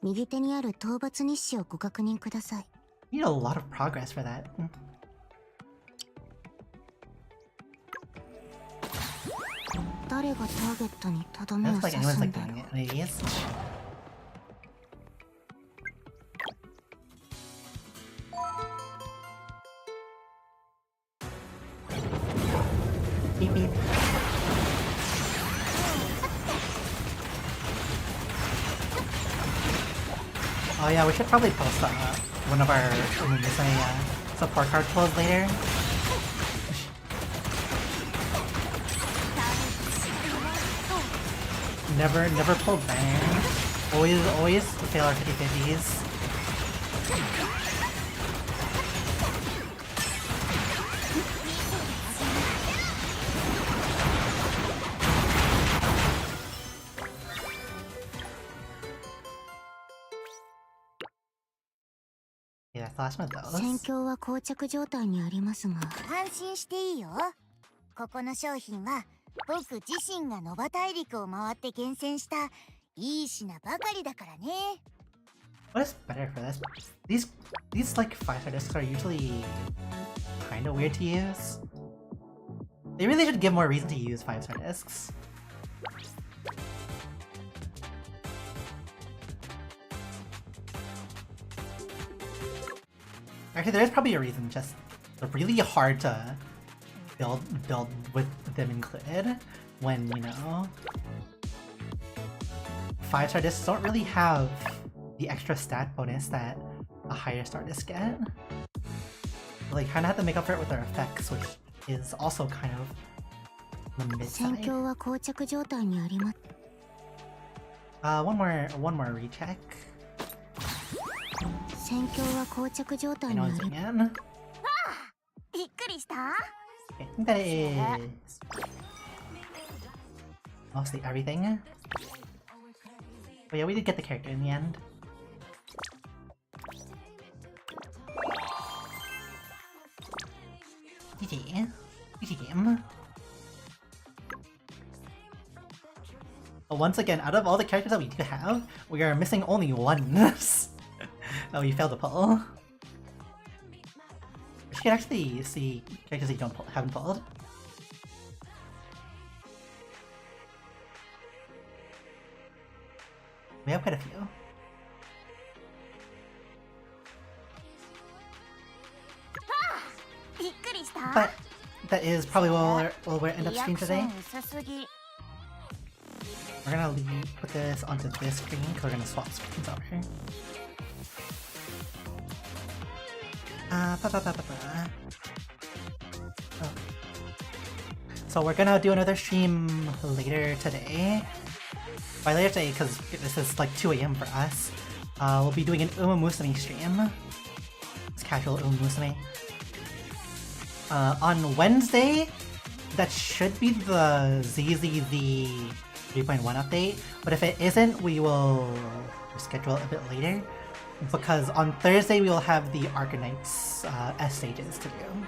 右手にある討伐日誌をご確認ください。You need a lot of progress for that. 誰がターゲットにとどめを Looks 刺 like す anyone's ん like だろ doing う。 it. Ladies. Beep beep. Oh yeah, we should probably post one of our support card pulls later. Never pull bang. Always fail our 50/50s. Yeah, that's the last one of 戦 those. 況は膠着状態にありますが、安心していいよ。ここの商品は僕自身がノバ大陸を回って厳選したいい品ばかりだからね。What is better for this? These like 5-star discs are usually kind of weird to use. They really should give more reason to use 5-star discs. Actually, there is probably a reason. Just they're really hard to build with them included. When you know, 5-star discs don't really have the extra stat bonus that a higher star disc get. They kind of have to make up for it with their effects, which is also kind of the mid 戦 side. 況は膠着状態にあります。One more recheck. 戦況は膠着状態 I に know あ it's り again. びっくりした？ Okay, I think that is mostly everything. But yeah, we did get the character in the end. GG. GG game. But once again, out of all the characters that we do have, we are missing only one that we failed to pull. You can actually see characters that you haven't pulled. We have quite a few. But that is probably where we'll end up stream today. We're gonna put this onto this screen because we're gonna swap screens over. Oh. So we're gonna do another stream later today. By later today, because this is like 2 AM for us. We'll be doing an Uma Musume stream. It's casual Uma Musume. On Wednesday, that should be the ZZZ 3.1 update, but if it isn't, we will schedule it a bit later. Because on Thursday we will have the Arcanites S stages to do.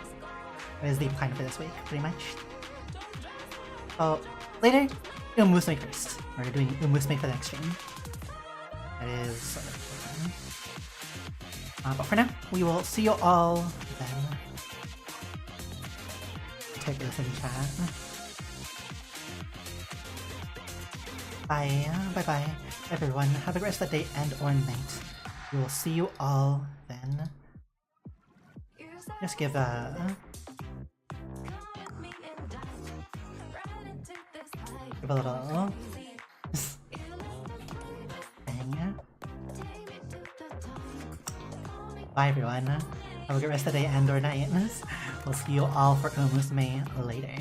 That is the plan for this week, pretty much. Oh, later, Uma Musume first. We're doing Uma Musume for the next stream. That is sort of the plan. But for now, we will see you all then. Take this in chat. Bye. Bye-bye, everyone. Have a great rest of the day and or night. We will see you all then. Just give a little bang. Bye everyone. Have a good rest of the day and or night. We'll see you all for Uma Musume later.